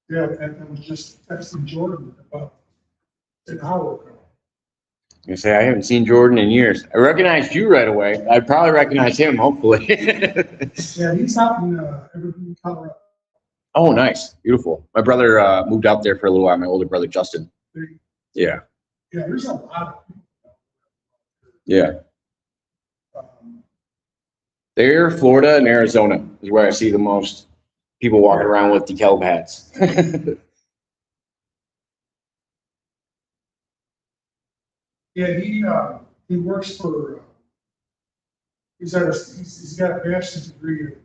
Yeah, and I was just texting Jordan about an hour ago. You say, I haven't seen Jordan in years. I recognized you right away. I'd probably recognize him, hopefully. Yeah, he's out in Evergreen, Colorado. Oh, nice. Beautiful. My brother moved out there for a little while, my older brother, Justin. Yeah. Yeah, there's a lot of people. Yeah. Um, There, Florida and Arizona is where I see the most people walking around with DeKalb hats. Yeah, he works for, he's got a bachelor's degree in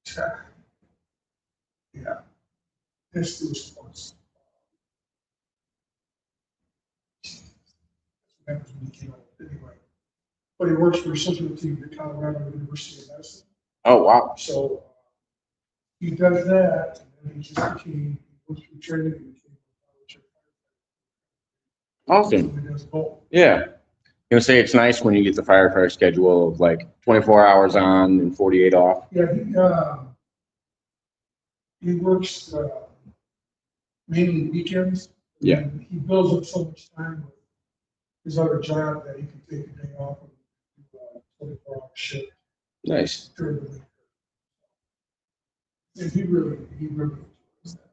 tech. Yeah. That's through sports. That was when he came out, anyway. But he works for a central team at Colorado University of Medicine. Oh, wow. So he does that, and then he just became, he went through training and became a Awesome. So he does both. Yeah. You know, say it's nice when you get the firefighter schedule of like 24 hours on and 48 off. Yeah, he works mainly weekends. Yeah. And he builds up so much time with his other job that he can take a day off and do a 24-hour shift Nice. during the week. And he really enjoys that.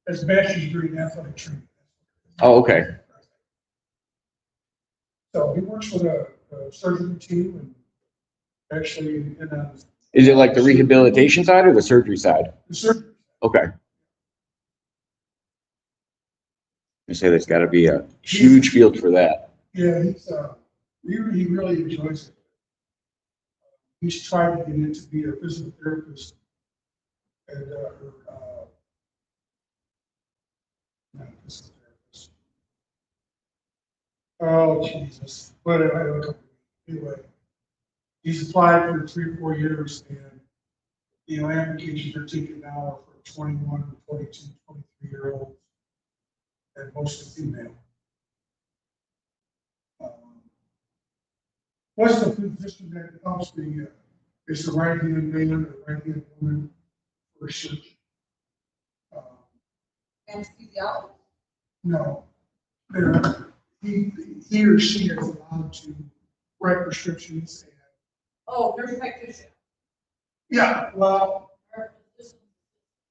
As a bachelor's degree in athletic training. Oh, okay. So he works with a surgery team and actually in a. Is it like the rehabilitation side or the surgery side? The surgery. Okay. You say there's got to be a huge field for that. Yeah, he really enjoys it. He's tried to get into be a physical therapist and not a physical therapist. Oh, Jesus. But anyway, he's applied for 3 or 4 years and, you know, applications are taken now for 21, 22, 23-year-olds and mostly female. What's the position that helps is the right-hand man or right-hand woman for surgery? Anesthesiologist? No. He or she is allowed to write prescriptions. And, Oh, nurse practitioner. yeah, well,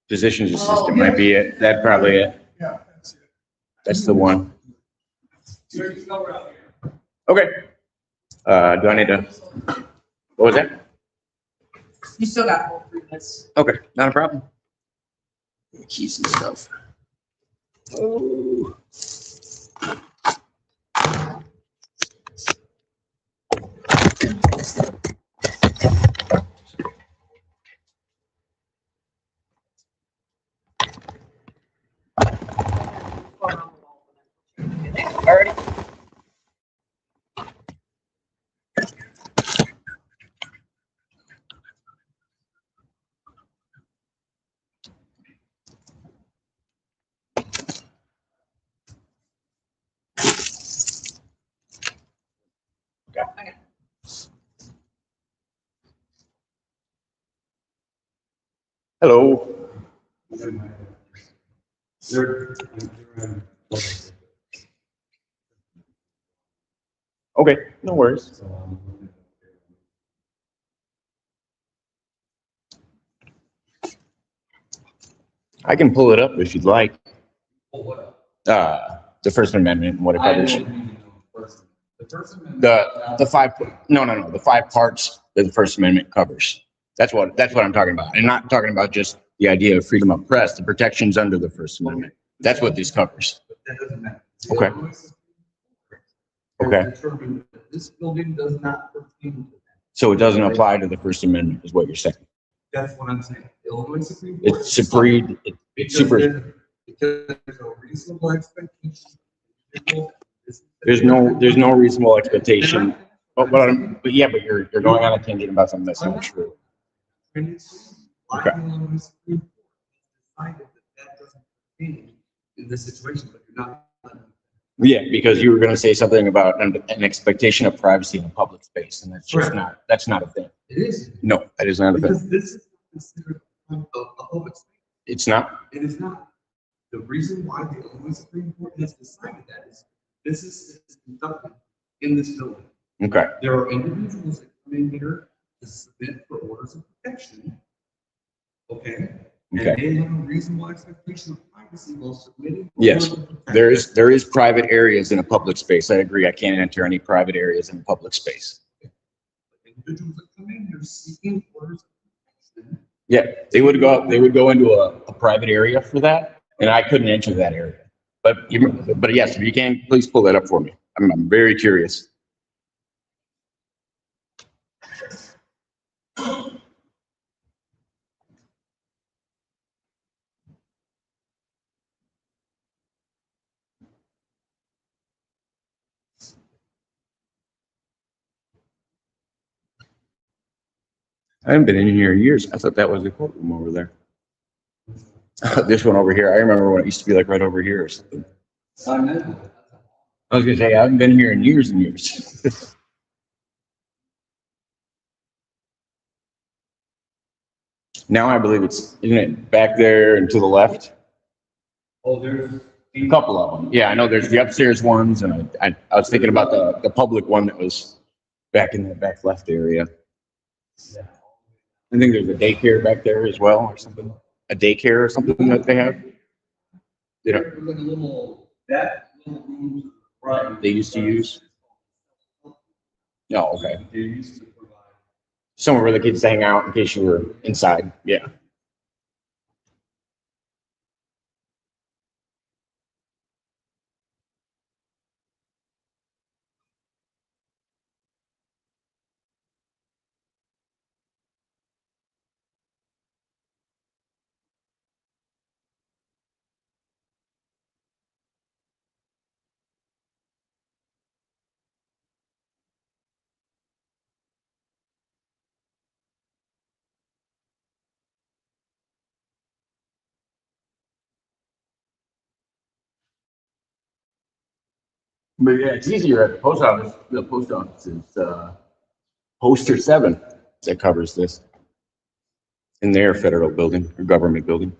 Physician's assistant might be it. That probably it. yeah, that's it. That's the one. There's no route here. Okay. Do I need to, what was that? You still got all 3 minutes. Okay, not a problem. Keys and stuff. Oh. Hello. Okay, no worries. I can pull it up if you'd like. The First Amendment and what it covers. The five, no, the 5 parts that the First Amendment covers. That's what I'm talking about. And not talking about just the idea of freedom of press, the protections under the First Amendment. That's what this covers. That doesn't matter. Okay. Okay. Determined that this building does not pertain to that. So it doesn't apply to the First Amendment, is what you're saying. That's what I'm saying. The Illinois Supreme Court. It's supreme, it's super, Because there's a reasonable expectation. there's no reasonable expectation. But you're going on a tangent about something that's not true. And it's why Okay. the Illinois Supreme Court decided that that doesn't pertain in this situation, but you're not. Yeah, because you were gonna say something about an expectation of privacy in a public space, and that's just Correct. that's not a thing. It is. No, that is not a thing. Because this is considered a public space. It's not. It is not. The reason why the Illinois Supreme Court has decided that is business is conducted in this building. Okay, There are individuals that come in here to submit for orders of protection. Okay? And Okay. they have a reasonable expectation of privacy while submitting. for Yes, orders of protection. there is private areas in a public space. I agree. I can't enter any private areas in a public space. Individuals that come in here seeking orders of protection. Yeah, they would go into a private area for that, and I couldn't enter that area. But yes, if you can, please pull that up for me. I'm very curious. I haven't been in here in years. I thought that was the courtroom over there. This one over here. I remember when it used to be like right over here or something. I was gonna say, I haven't been here in years and years. Now I believe isn't it back there and to the left? Oh, there's. A couple of them. Yeah, I know there's the upstairs ones, and I was thinking about the public one that was back in the back left area. I think there's a daycare back there as well, or something. A daycare or something that they have. You know, There's like a little, that little room. Right. they used to use. Oh, okay. They used to provide. Somewhere where the kids hang out in case you were inside. Yeah. But yeah, it's easier at the post office. The post office is poster 7 that covers this in their federal building or government building.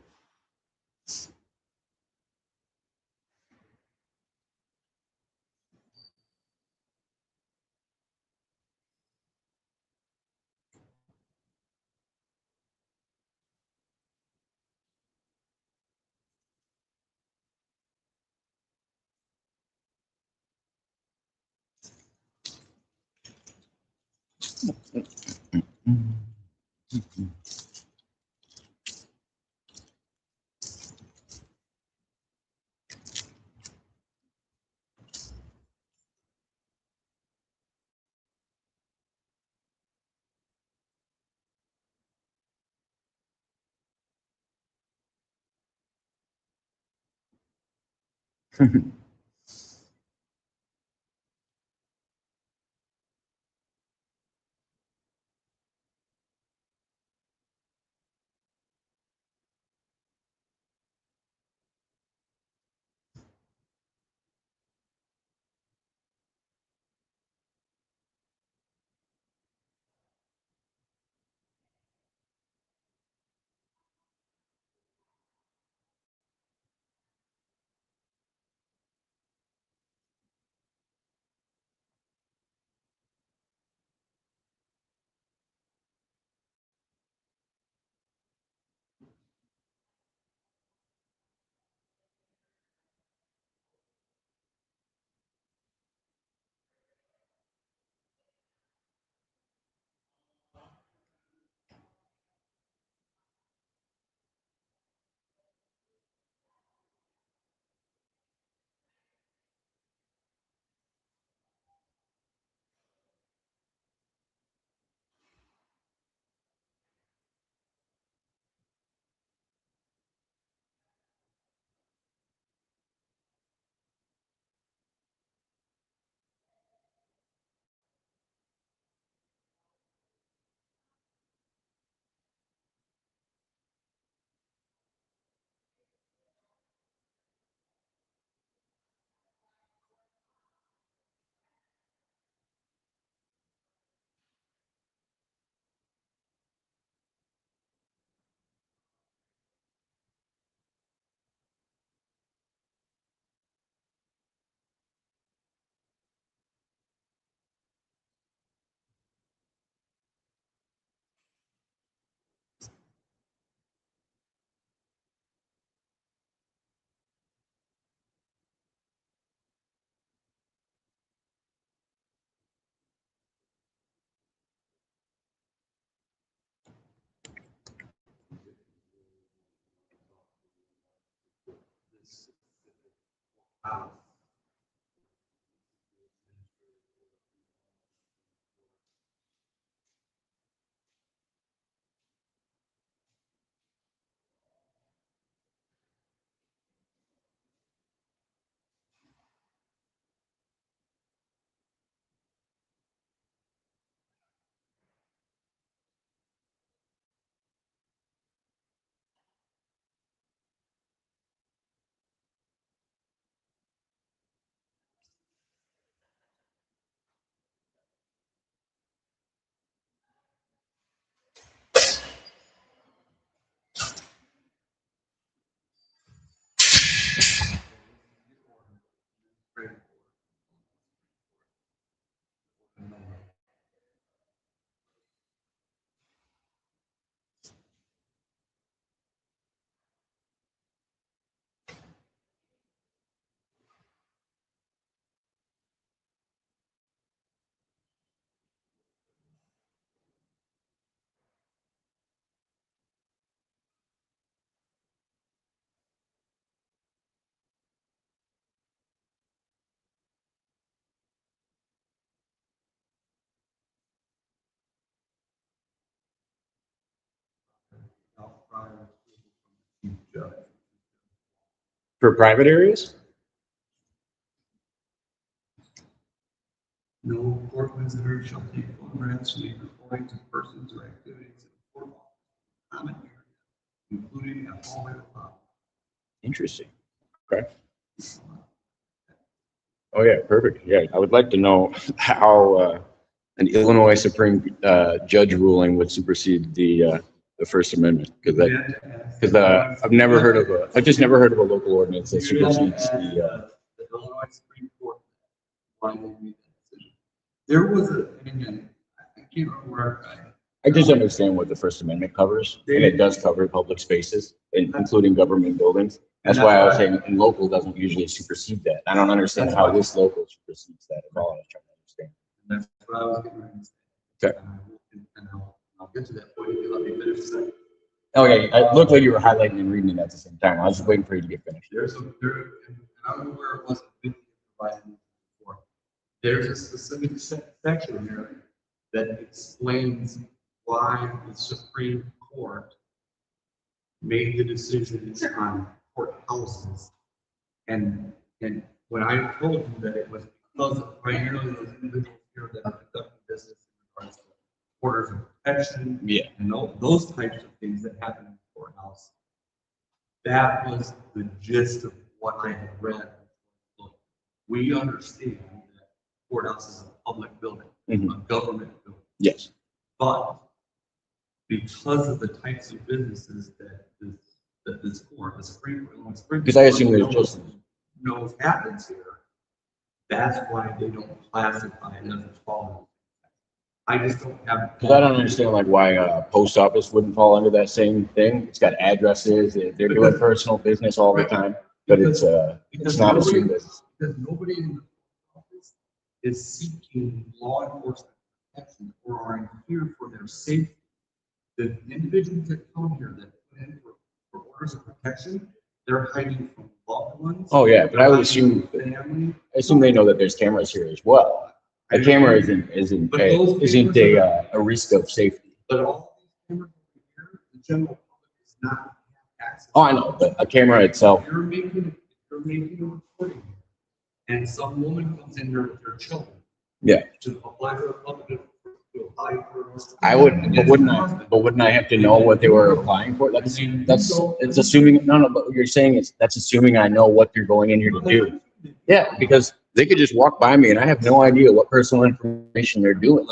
For private areas? No court visitor shall take photographs made referring to persons or activities in the court common area, including a hallway or lobby. Interesting. Okay. Oh, yeah, perfect. Yeah, I would like to know how an Illinois Supreme Judge ruling would supersede the First Amendment, because I've never heard of I've just never heard of a local ordinance that supersedes the. The Illinois Supreme Court. Why they made that decision. There was and again, I can't remember. I just understand what the First Amendment covers, and it does cover public spaces, including government buildings. That's why I was saying, and local doesn't usually supersede that. I don't understand how this local supersedes that at all. I was trying to understand. And that's what I was getting ready to say. Okay. And I'll get to that point if you let me finish a second. Okay, it looked like you were highlighting and reading it at the same time. I was just waiting for you to get finished. And I don't know where it wasn't provided before. There's a specific section here that explains why the Supreme Court made the decisions on courthouses. And when I told you that it was because of primarily those individuals here that are conducting business in regards to orders of protection, Yeah. and those types of things that happen in the courthouse, that was the gist of what I had read. Look, we understand that courthouse is a public building, a government building. Yes. But because of the types of businesses that this court, the Supreme Court, Because I assume there's just knows happens here, that's why they don't classify it as a fall. I just don't have. Because I don't understand like why a post office wouldn't fall under that same thing. It's got addresses. They're doing personal business all the time, but it's not assumed business. Because nobody in the office is seeking law enforcement protection or are here for their safety. The individuals that come here that put in for orders of protection, they're hiding from loved ones. Oh yeah, but I would assume family. I assume they know that there's cameras here as well. A camera isn't a risk of safety. But all these cameras here, the general public is not access. Oh, I know, but a camera itself. You're making a recording, and some woman comes in here with her children. Yeah. To apply for a public, to apply for. I would, but wouldn't I have to know what they were applying for? It's assuming, no, but what you're saying is that's assuming I know what you're going in here to do. Yeah, because they could just walk by me and I have no idea what personal information they're doing.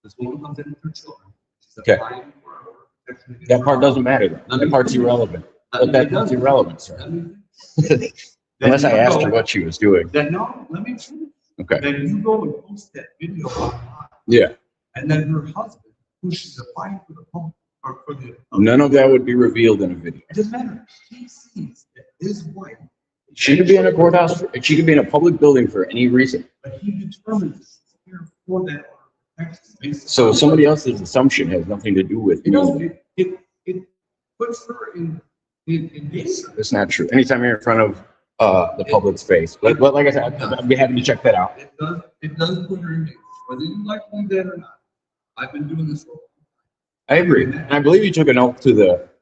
This woman comes in with her children. She's Okay. applying for protection against That part doesn't matter. That part's irrelevant. But that's irrelevant, sir. Unless I asked her what she was doing. Then no, let me finish. Okay. Then you go and post that video online. Yeah. And then her husband, who she's applying for the public, or for the. None of that would be revealed in a video. It doesn't matter. He sees that his wife. She could be in a courthouse. She could be in a public building for any reason. But he determines she's here for that protection. So somebody else's assumption has nothing to do with me. It puts her in danger. That's not true. Anytime you're in front of the public space. But like I said, I'd be happy to check that out. It does put her in danger, whether you like to do that or not. I've been doing this for. I agree. And I believe you took an oath to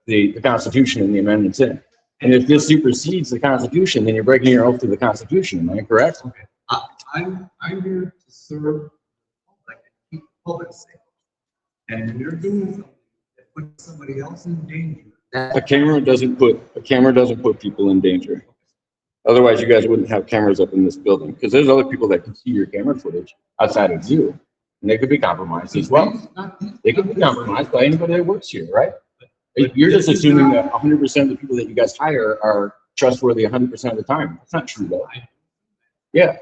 the Constitution and the amendments in it. And if this supersedes the Constitution, then you're breaking your oath to the Constitution. Am I correct? Okay. I'm here to serve the public and keep the public safe. And when you're doing something that puts somebody else in danger. A camera doesn't put people in danger. Otherwise, you guys wouldn't have cameras up in this building, because there's other people that can see your camera footage outside of you, and they could be compromised as well. They could be compromised by anybody that works here, right? You're just assuming that 100% of the people that you guys hire are trustworthy 100% of the time. That's not true, though. Yeah,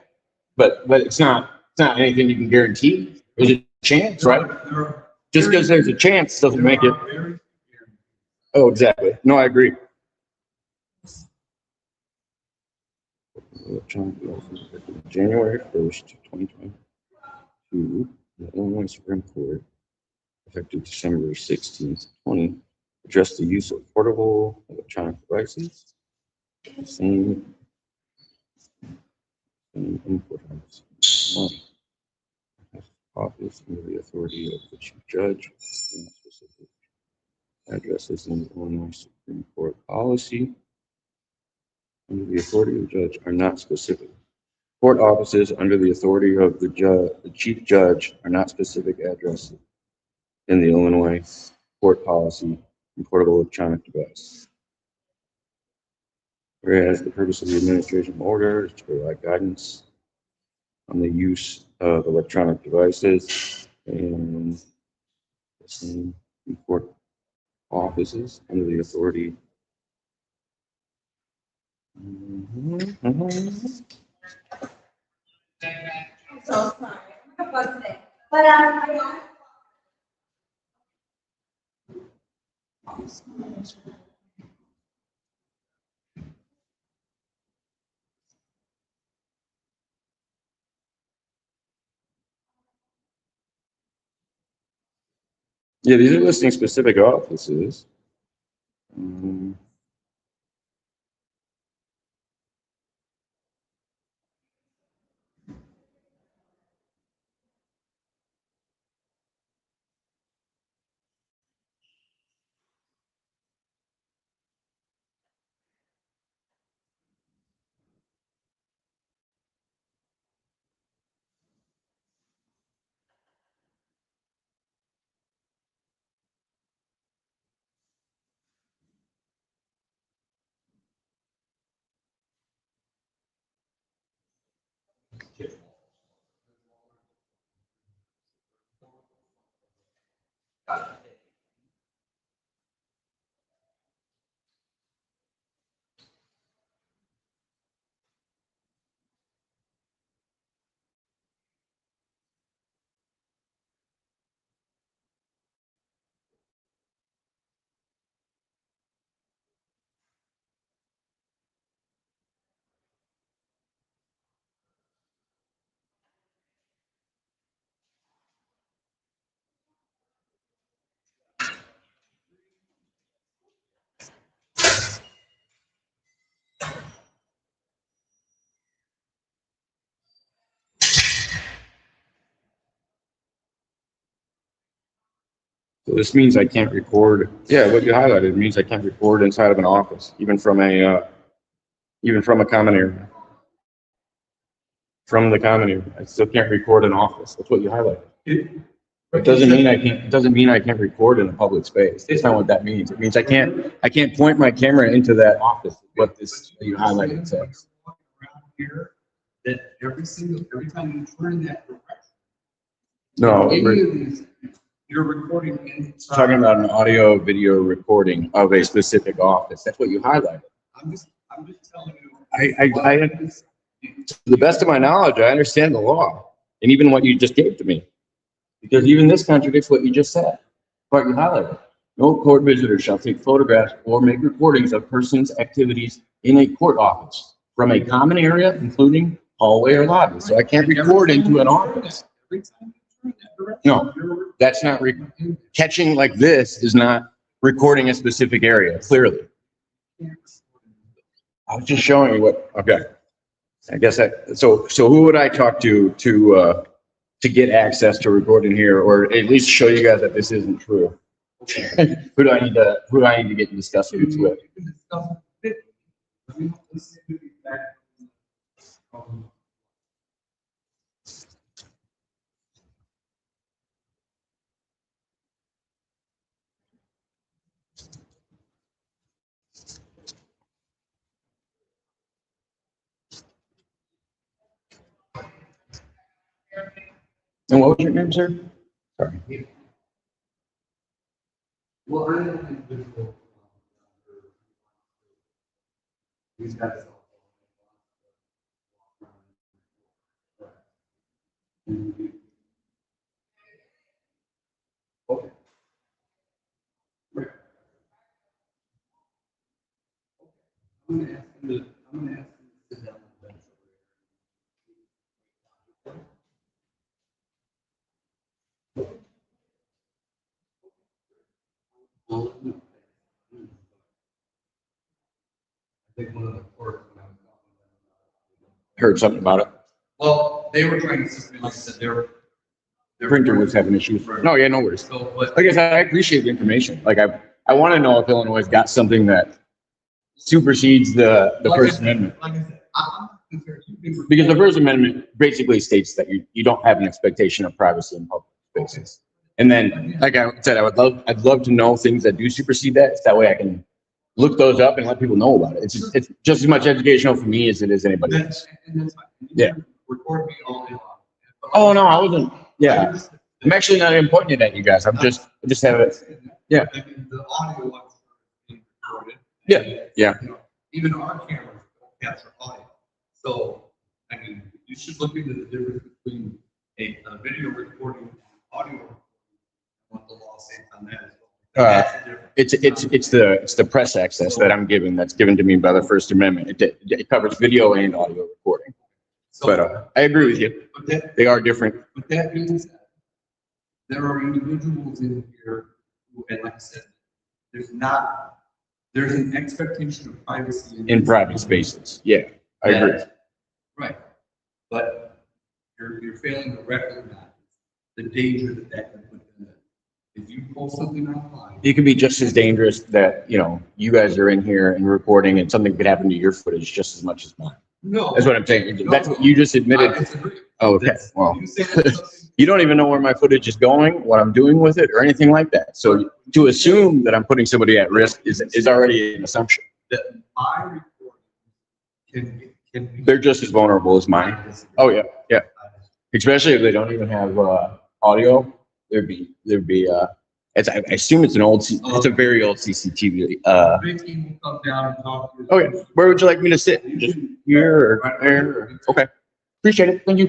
but it's not anything you can guarantee. There's a chance, right? Just because there's a chance doesn't make it. Oh, exactly. No, I agree. January 1st, 2022, the Illinois Supreme Court, effective December 16th, 20, addressed the use of portable electronic devices. Same input office under the authority of the chief judge. Specific addresses in the Illinois Supreme Court policy under the authority of the judge are not specific. Court offices under the authority of the chief judge are not specific addresses in the Illinois court policy and portable electronic device. Whereas the purpose of the administration order is to provide guidance on the use of electronic devices and the same court offices under the authority. So sorry. But I don't. Yeah, these are listing specific offices. So this means I can't record. Yeah, what you highlighted means I can't record inside of an office, even from a common area. From the common area, I still can't record an office. That's what you highlighted. It doesn't mean I can't. It doesn't mean I can't record in a public space. That's not what that means. It means I can't point my camera into that office. What this you highlighted says. Here, that every time you turn that direction. No, Any we're of these, you're recording inside. talking about an audio video recording of a specific office. That's what you highlighted. I'm just telling you. I to the best of my knowledge, I understand the law and even what you just gave to me. Because even this contradicts what you just said. What you highlighted. No court visitor shall take photographs or make recordings of persons' activities in a court office from a common area, including hallway or lobby. So I can't record into an office. Every time you turn that direction. No, that's not, catching like this is not recording a specific area, clearly. I was just showing you what, okay. I guess so who would I talk to get access to recording here, or at least show you guys that this isn't true? Who do I need to get in discussions with? And what was your name, sir? Sorry. Well, I am an individual. These guys. Okay. Right. I'm gonna ask him to sit down on the bench over there. I think one of the courts when I was talking to them. Heard something about it. Well, they were trying to assist me, like I said, their Printer was having issues. No, yeah, no worries. So, but Like I said, I appreciate the information. Like I want to know if Illinois has got something that supersedes the First Amendment. Like I said, I'm concerned. Because the First Amendment basically states that you don't have an expectation of privacy in public spaces. And then, like I said, I'd love to know things that do supersede that. So that way I can look those up and let people know about it. It's just as much educational for me as it is anybody else. And that's fine. Yeah. Record me all day long. Oh, no, I wasn't. Yeah. I'm actually not even pointing it at you guys. I just have it. Yeah. I mean, the audio was being recorded. Yeah, yeah. You know, even our cameras don't capture audio. So, I mean, you should look into the difference between a video recording and audio recording, what the law says on that as well. That's the difference. It's the press access that I'm given, that's given to me by the First Amendment. It covers video and audio recording. So, But I agree with you. but that, They are different. but that being said, there are individuals in here who, and like I said, there's an expectation of privacy. In private spaces. Yeah, I agree. Right. But you're failing to recognize the danger that can put them in. If you post something online. It could be just as dangerous that, you guys are in here and recording and something could happen to your footage just as much as mine. No. That's what I'm saying. That's what you just I admitted. disagree. Oh, okay. That's- Well, You say that's something. you don't even know where my footage is going, what I'm doing with it, or anything like that. So to assume that I'm putting somebody at risk is already an assumption. That my recording can be. They're just as vulnerable as mine. Oh, yeah, yeah. Especially if they don't even have audio. There'd be I assume it's it's a very old CCTV. Vicky will come down and talk to you. Okay, where would you like me to sit? Just here or there? Or- Okay, appreciate it. Thank you.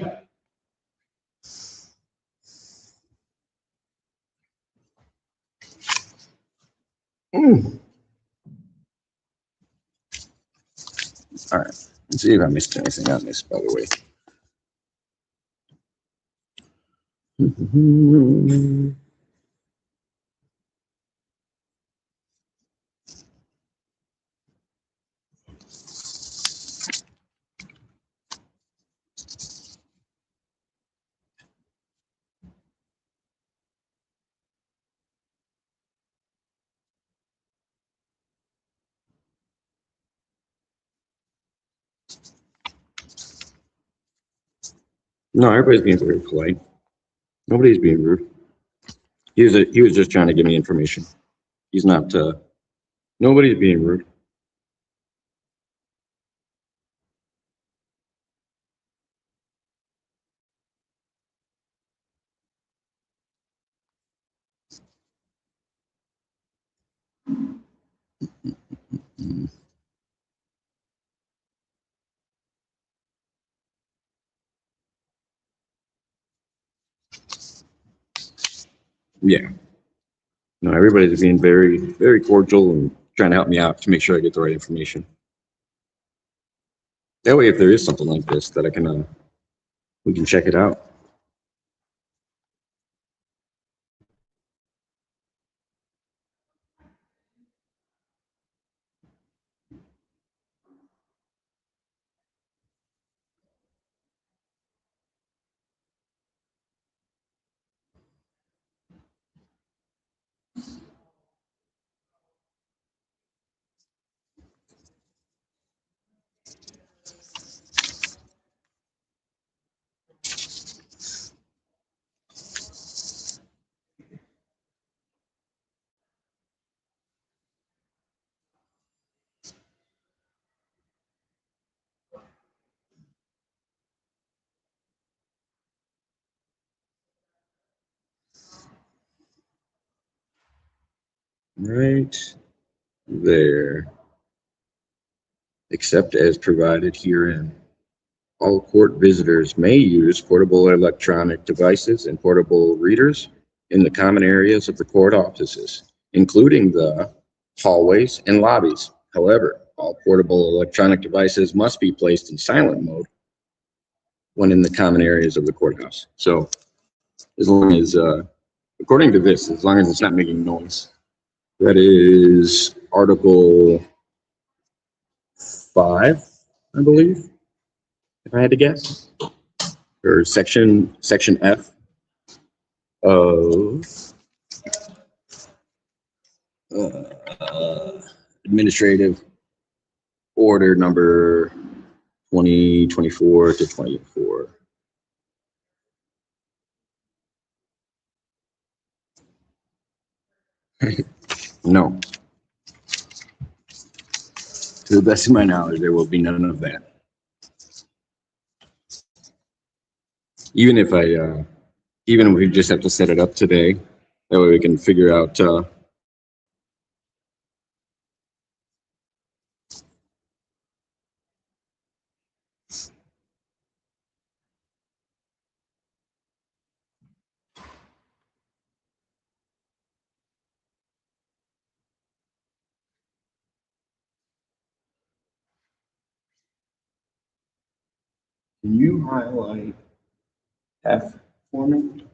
All right, let's see if I missed anything on this, by the way. No, everybody's being very polite. Nobody's being rude. He was just trying to give me information. He's not, nobody's being rude. Yeah. No, everybody's being very, very cordial and trying to help me out to make sure I get the right information. That way, if there is something like this, that I can, we can check it out. right there. Except as provided herein. All court visitors may use portable electronic devices and portable readers in the common areas of the court offices, including the hallways and lobbies. However, all portable electronic devices must be placed in silent mode when in the common areas of the courthouse. So as long as, according to this, as long as it's not making noise. That is Article 5, I believe, if I had to guess, or Section F of Administrative Order number 2024 to 24. No. To the best of my knowledge, there will be none of that. Even if we just have to set it up today, that way we can figure out, can you highlight F for me?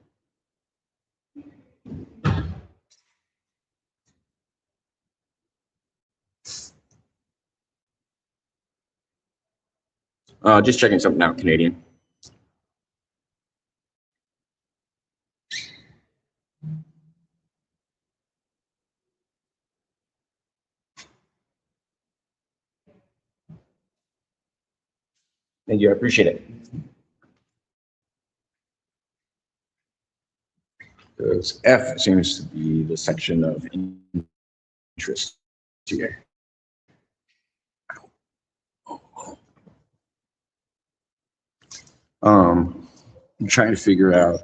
Just checking something out, Canadian. Thank you, I appreciate it. Because F seems to be the section of interest here. I'm trying to figure out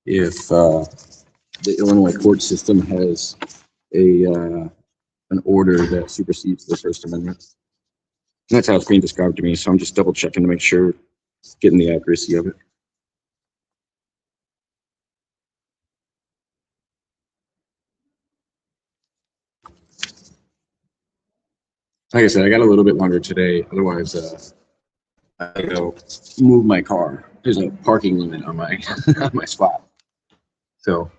if the Illinois court system has an order that supersedes the First Amendment. And that's how it's being described to me, so I'm just double checking to make sure, getting the accuracy of it. Like I said, I got a little bit longer today, otherwise I go move my car. There's a parking limit on my on my spot. So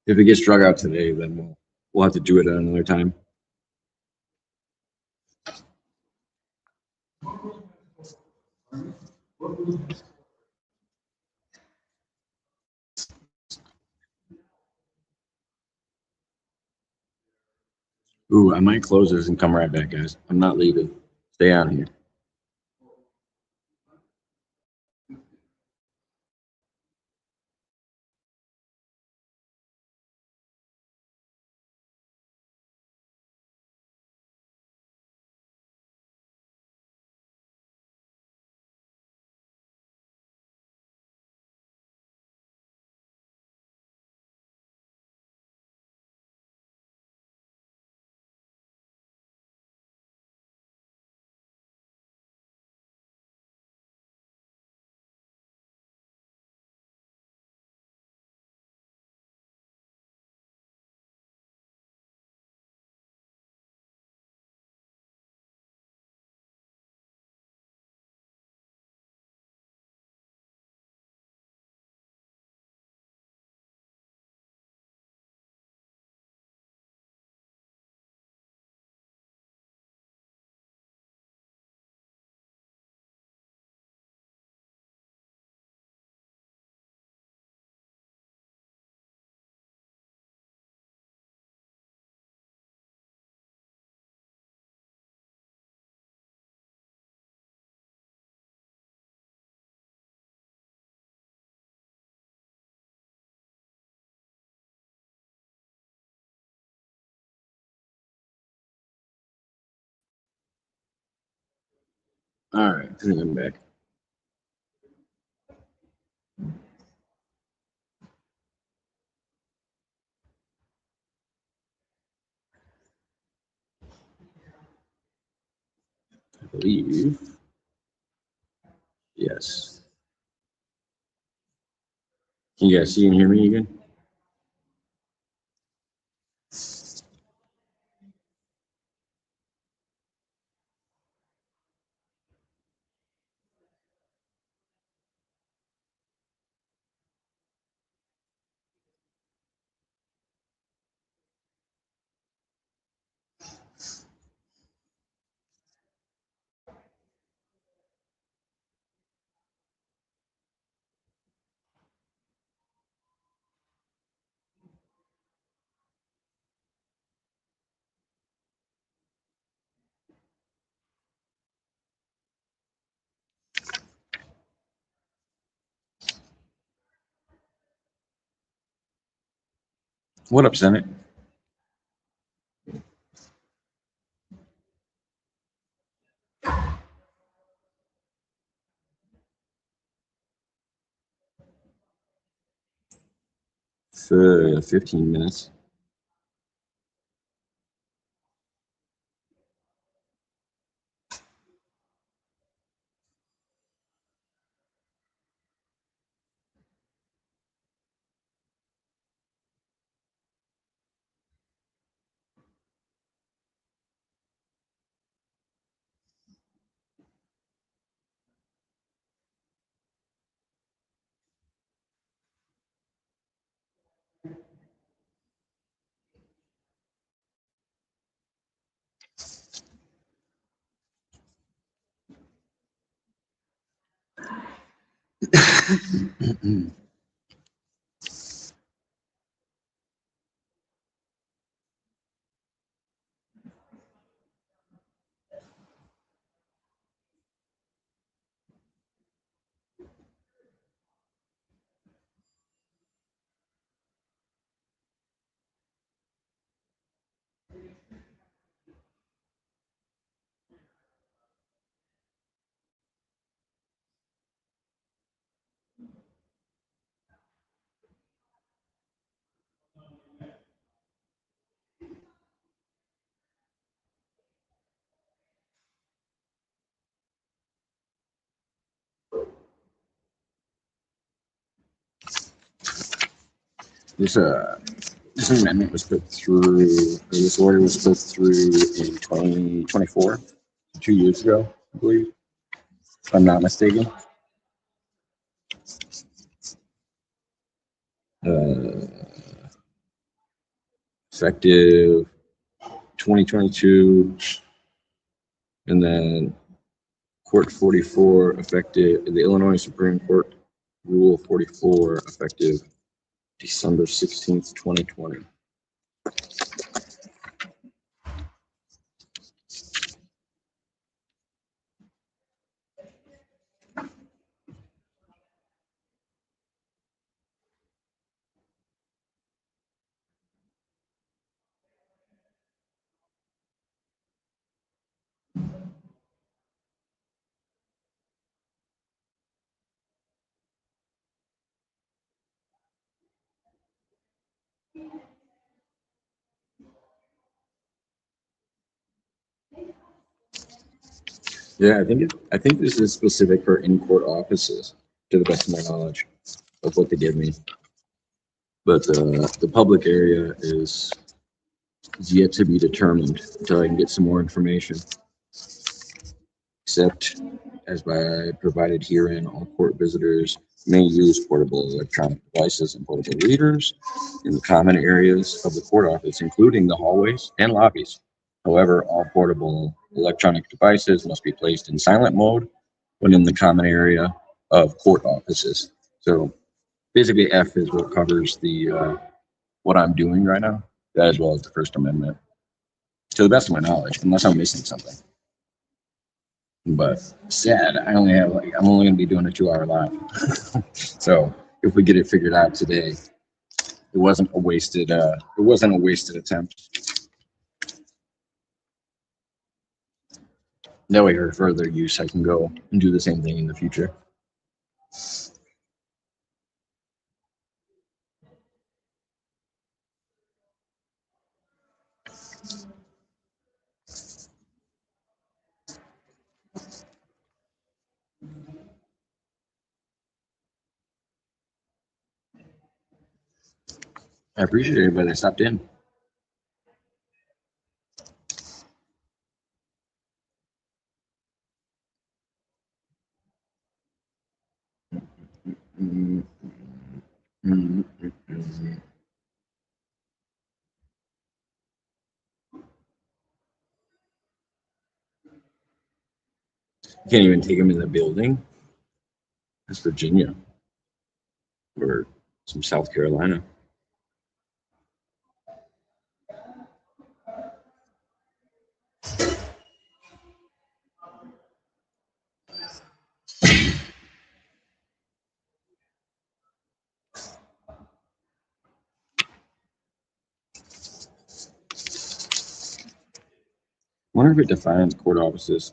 if it gets drug out today, then we'll have to do it at another time. Ooh, I might close this and come right back, guys. I'm not leaving. Stay on here. All right, I think I'm back. believe. Yes. Can you guys see and hear me again? What up, Senate? For 15 minutes. This amendment was put through, or this order was put through in 2024, 2 years ago, I believe, if I'm not mistaken. Effective 2022, and then Court 44 effective, the Illinois Supreme Court Rule 44 effective December 16th, 2020. Yeah, I think this is specific for in-court offices, to the best of my knowledge of what they gave me. But the public area is yet to be determined until I can get some more information. Except, as by provided herein, all court visitors may use portable electronic devices and portable readers in the common areas of the court office, including the hallways and lobbies. However, all portable electronic devices must be placed in silent mode when in the common area of court offices. So basically F is what covers the what I'm doing right now, as well as the First Amendment, to the best of my knowledge, unless I'm missing something. But sad, I'm only going to be doing a 2-hour live. So if we get it figured out today, it wasn't a wasted attempt. That way, for further use, I can go and do the same thing in the future. I appreciate everybody that stopped in. You can't even take them in the building. That's Virginia or some South Carolina. Wonder if it defines court offices.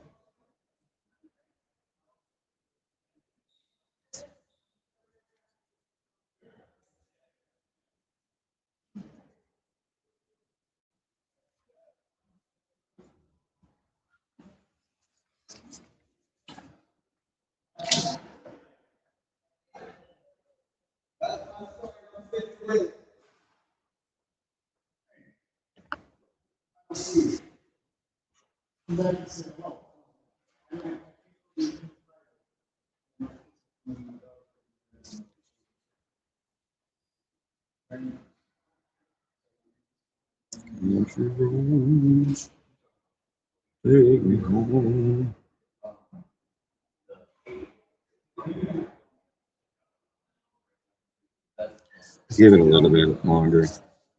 Country roads, take me home. Give it a little bit longer,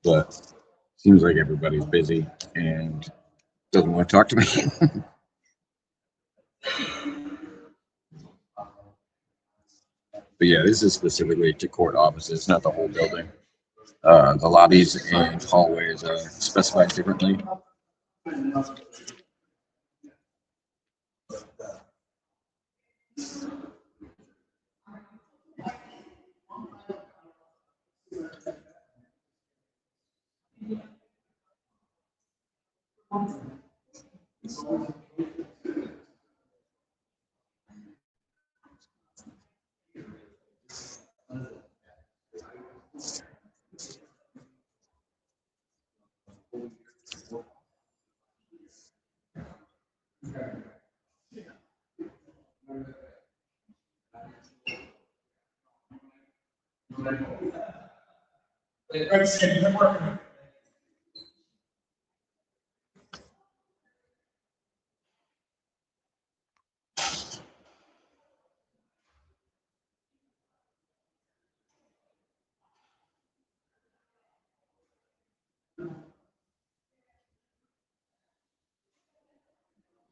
but seems like everybody's busy and doesn't want to talk to me. But yeah, this is specifically to court offices, not the whole building. The lobbies and hallways are specified differently.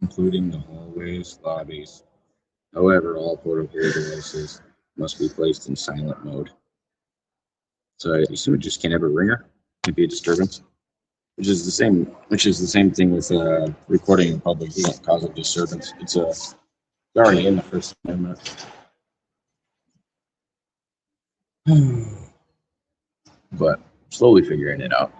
Including the hallways, lobbies. However, all portable devices must be placed in silent mode. So I assume it just can't have a ringer. Can't be a disturbance. Which is the same thing with recording in public. You don't cause a disturbance. It's already in the First Amendment. But slowly figuring it out.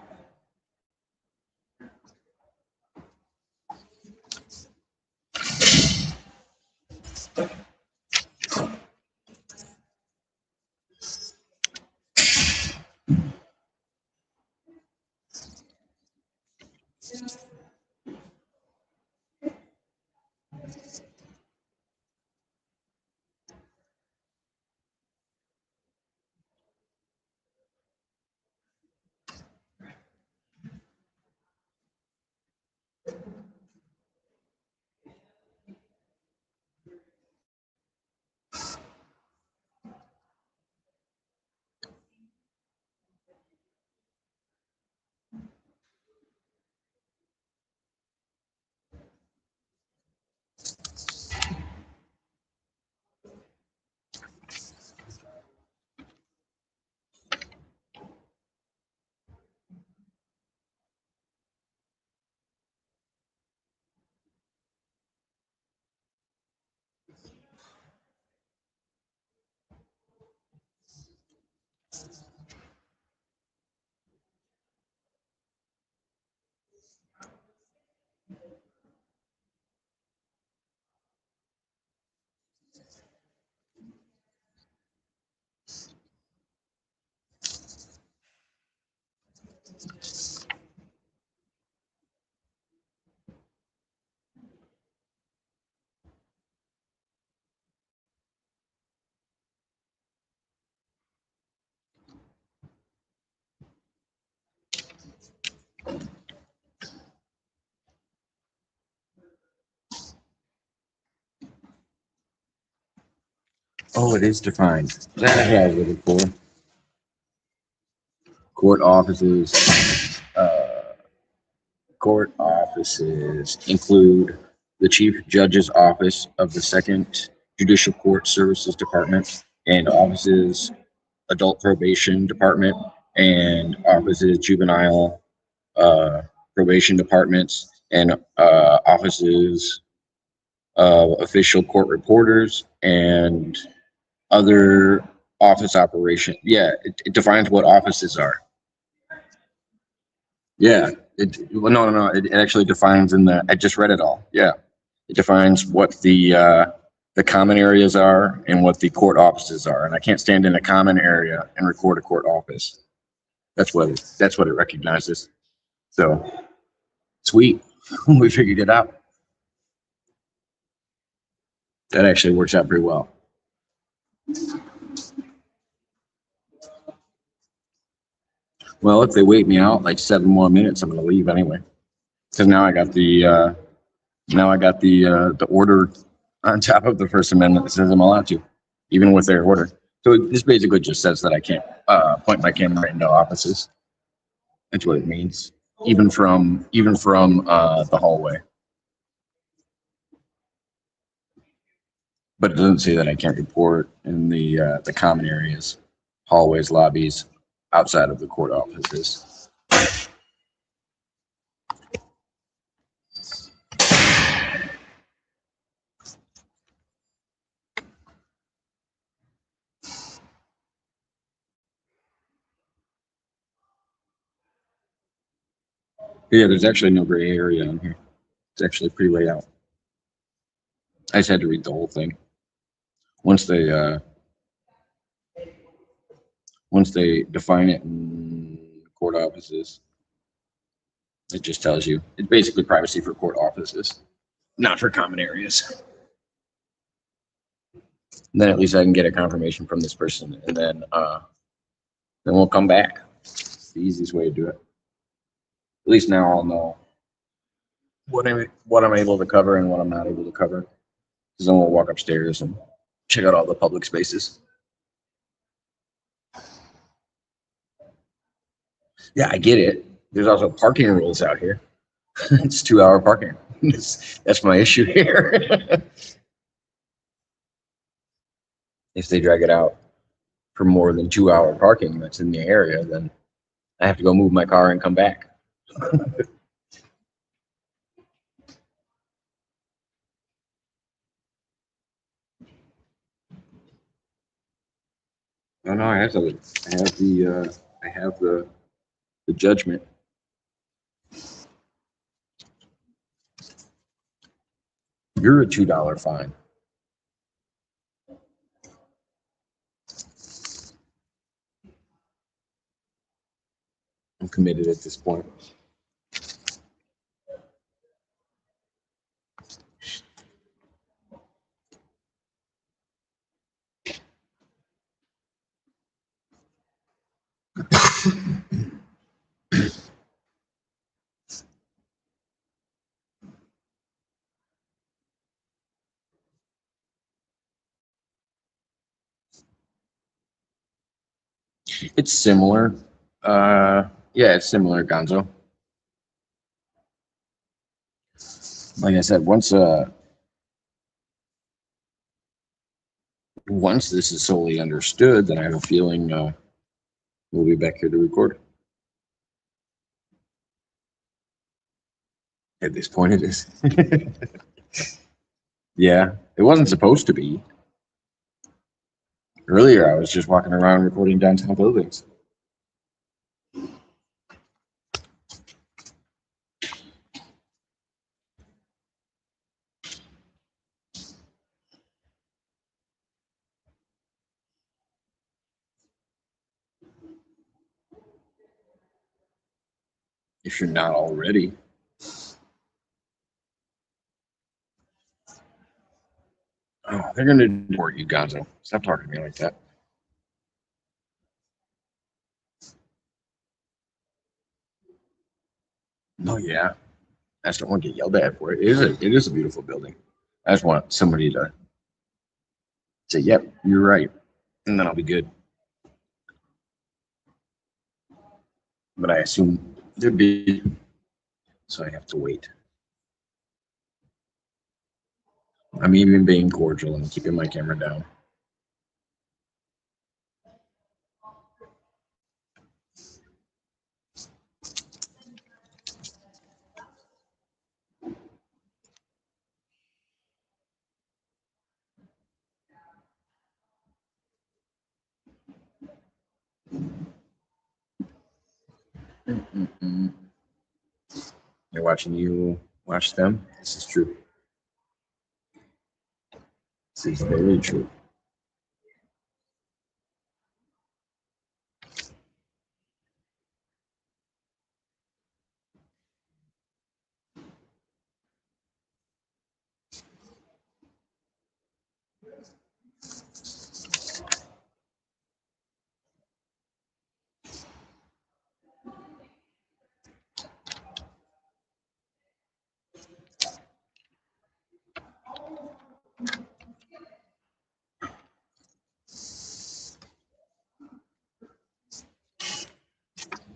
Oh, it is defined. That I have it before. Court offices. Court offices include the Chief Judge's Office of the Second Judicial Court Services Department and offices Adult Probation Department and offices Juvenile Probation Departments and offices official court reporters and other office operation. Yeah, it defines what offices are. Yeah, well, no. It actually defines in the. I just read it all. Yeah, it defines what the common areas are and what the court offices are. And I can't stand in a common area and record a court office. That's what it recognizes. So sweet, we figured it out. That actually works out pretty well. Well, if they wait me out like 7 more minutes, I'm gonna leave anyway. Because now I got the order on top of the First Amendment that says I'm allowed to, even with their order. So this basically just says that I can't point my camera into offices. That's what it means, even from the hallway. But it doesn't say that I can't report in the common areas, hallways, lobbies, outside of the court offices. Yeah, there's actually no gray area on here. It's actually pretty laid out. I just had to read the whole thing. Once they define it in court offices, it just tells you. It's basically privacy for court offices, not for common areas. And then at least I can get a confirmation from this person, and then we'll come back. It's the easiest way to do it. At least now I'll know what I'm able to cover and what I'm not able to cover. Because then we'll walk upstairs and check out all the public spaces. Yeah, I get it. There's also parking rules out here. It's 2-hour parking. That's my issue here. If they drag it out for more than 2-hour parking that's in the area, then I have to go move my car and come back. Oh no, I have the judgment. You're a $2 fine. I'm committed at this point. It's similar. Yeah, it's similar, Gonzo. Like I said, once this is solely understood, then I have a feeling we'll be back here to record. At this point, it is. Yeah, it wasn't supposed to be. Earlier, I was just walking around recording downtown buildings. If you're not already. Oh, they're going to deport you, Gonzo. Stop talking to me like that. Oh, yeah. I just don't want to get yelled at for it. It is a beautiful building. I just want somebody to Say, yep, you're right. And then I'll be good. But I assume they're busy, so I have to wait. I'm even being cordial and keeping my camera down. They're watching you watch them. This is true. This is very true.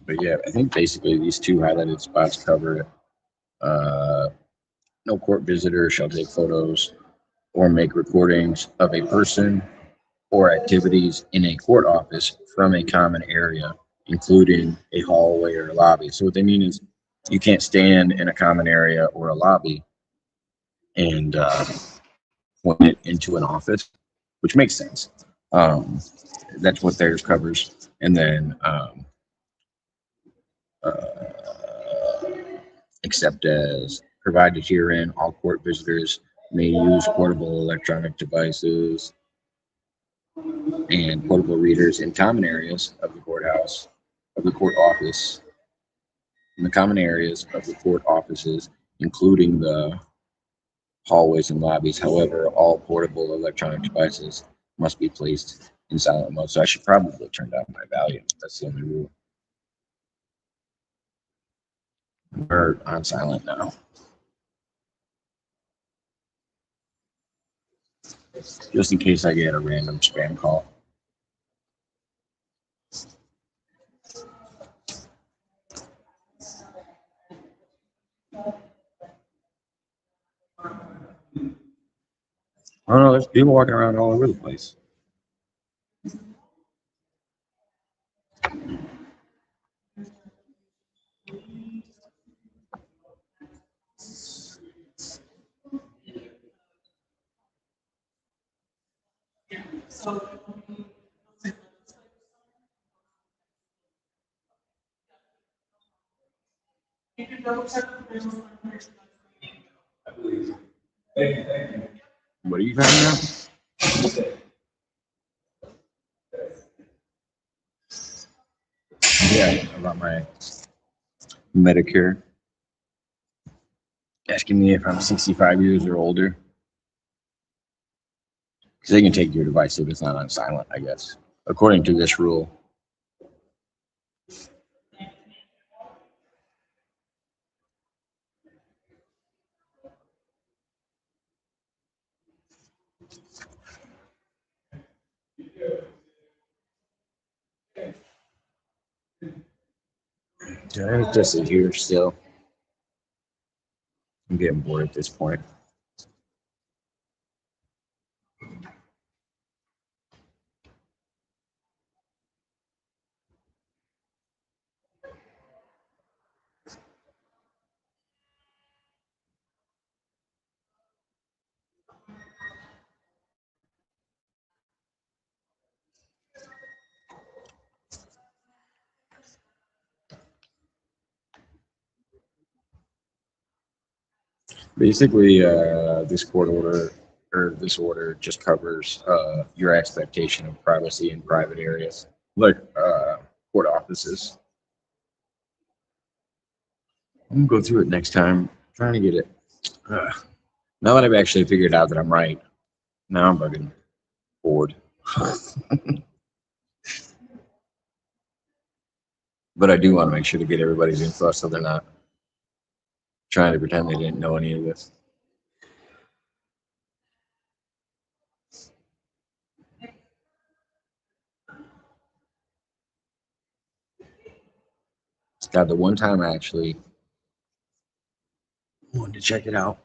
But yeah, I think basically these two highlighted spots cover it. No court visitor shall take photos or make recordings of a person or activities in a court office from a common area, including a hallway or a lobby. So what they mean is you can't stand in a common area or a lobby and point it into an office, which makes sense. That's what theirs covers. And then except as provided herein, all court visitors may use portable electronic devices and portable readers in common areas of the courthouse, of the court office, in the common areas of the court offices, including the hallways and lobbies. However, all portable electronic devices must be placed in silent mode. So I should probably turn down my volume. That's the only rule. We're on silent now. Just in case I get a random spam call. Oh no, there's people walking around all over the place. What are you trying now? Yeah, about my Medicare. Asking me if I'm 65 years or older. Because they can take your device if it's not on silent, I guess, according to this rule. Do I have to sit here still? I'm getting bored at this point. Basically, this court order or this order just covers your expectation of privacy in private areas, like court offices. I'm gonna go through it next time. I'm trying to get it. Now that I've actually figured out that I'm right, now I'm fucking bored. But I do want to make sure to get everybody's info so they're not trying to pretend they didn't know any of this. God, the one time I actually wanted to check it out.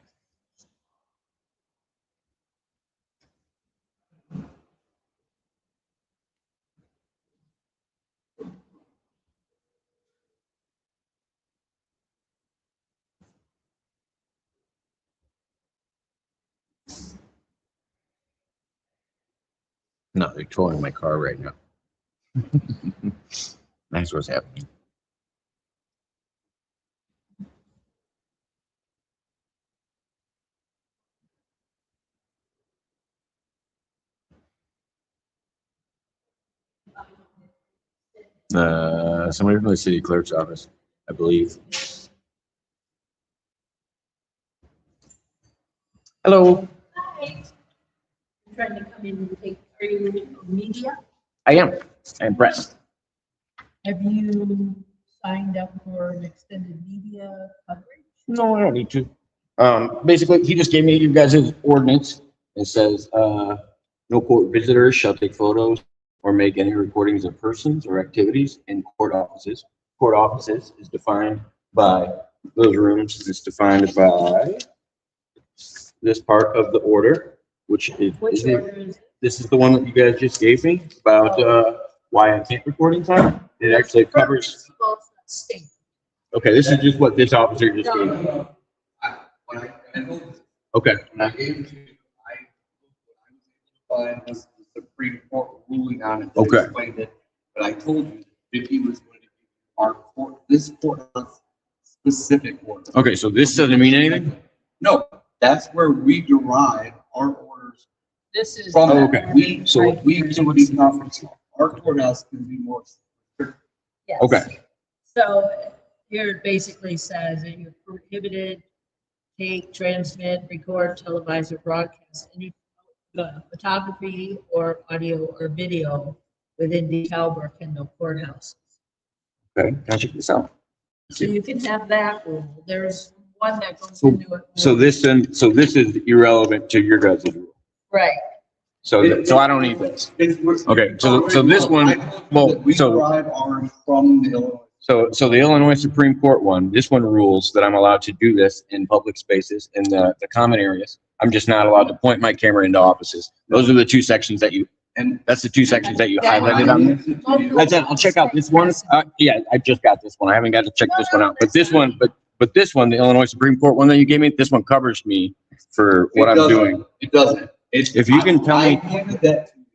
No, they're towing my car right now. That's what's happening. Somebody from the city clerk's office, I believe. Hello, Hi. I'm trying to come in and take, are you media? I am. I am pressed. Have you signed up for an extended media coverage? No, I don't need to. Basically, he just gave me you guys' ordinance. It says, no court visitors shall take photos or make any recordings of persons or activities in court offices. Court offices is defined by those rooms. It's defined by this part of the order, which is, Which order is it? this is the one that you guys just gave me about why I can't record in time. It actually covers. Well, it's not state. Okay, this is just what this officer just gave me. When I told you, Okay. when I gave it to you, what I was able to find was the Supreme Court ruling on it. That Okay. Explained it, but I told you Vicky was going to give our court, this court has specific order. Okay, so this doesn't mean anything? No, that's where we derive our orders This is. from. Oh, that. okay. We, so Right. we can be confident, our courthouse can be more. Yes. Okay. So here it basically says that you're prohibited, take, transmit, record, televise, or broadcast any photography or audio or video within DeKalb or Kendall courthouse. Okay, can I check this out? So you can have that rule. There's one that goes So- into it. So this is irrelevant to your guys' rule. Right. So I don't need this. Okay, so this one, I told you well, that we so- derive ours from the Illinois. So the Illinois Supreme Court one, this one rules that I'm allowed to do this in public spaces in the common areas. I'm just not allowed to point my camera into offices. Those are the two sections that you, And that's the two sections that you highlighted on there. That's it. I'll check out this one. Yeah, I just got this one. I haven't got to check this one out. But this one, but this one, the Illinois Supreme Court one that you gave me, this one covers me for what It I'm doesn't. doing. It doesn't. It's, If you can tell I me- handed that to you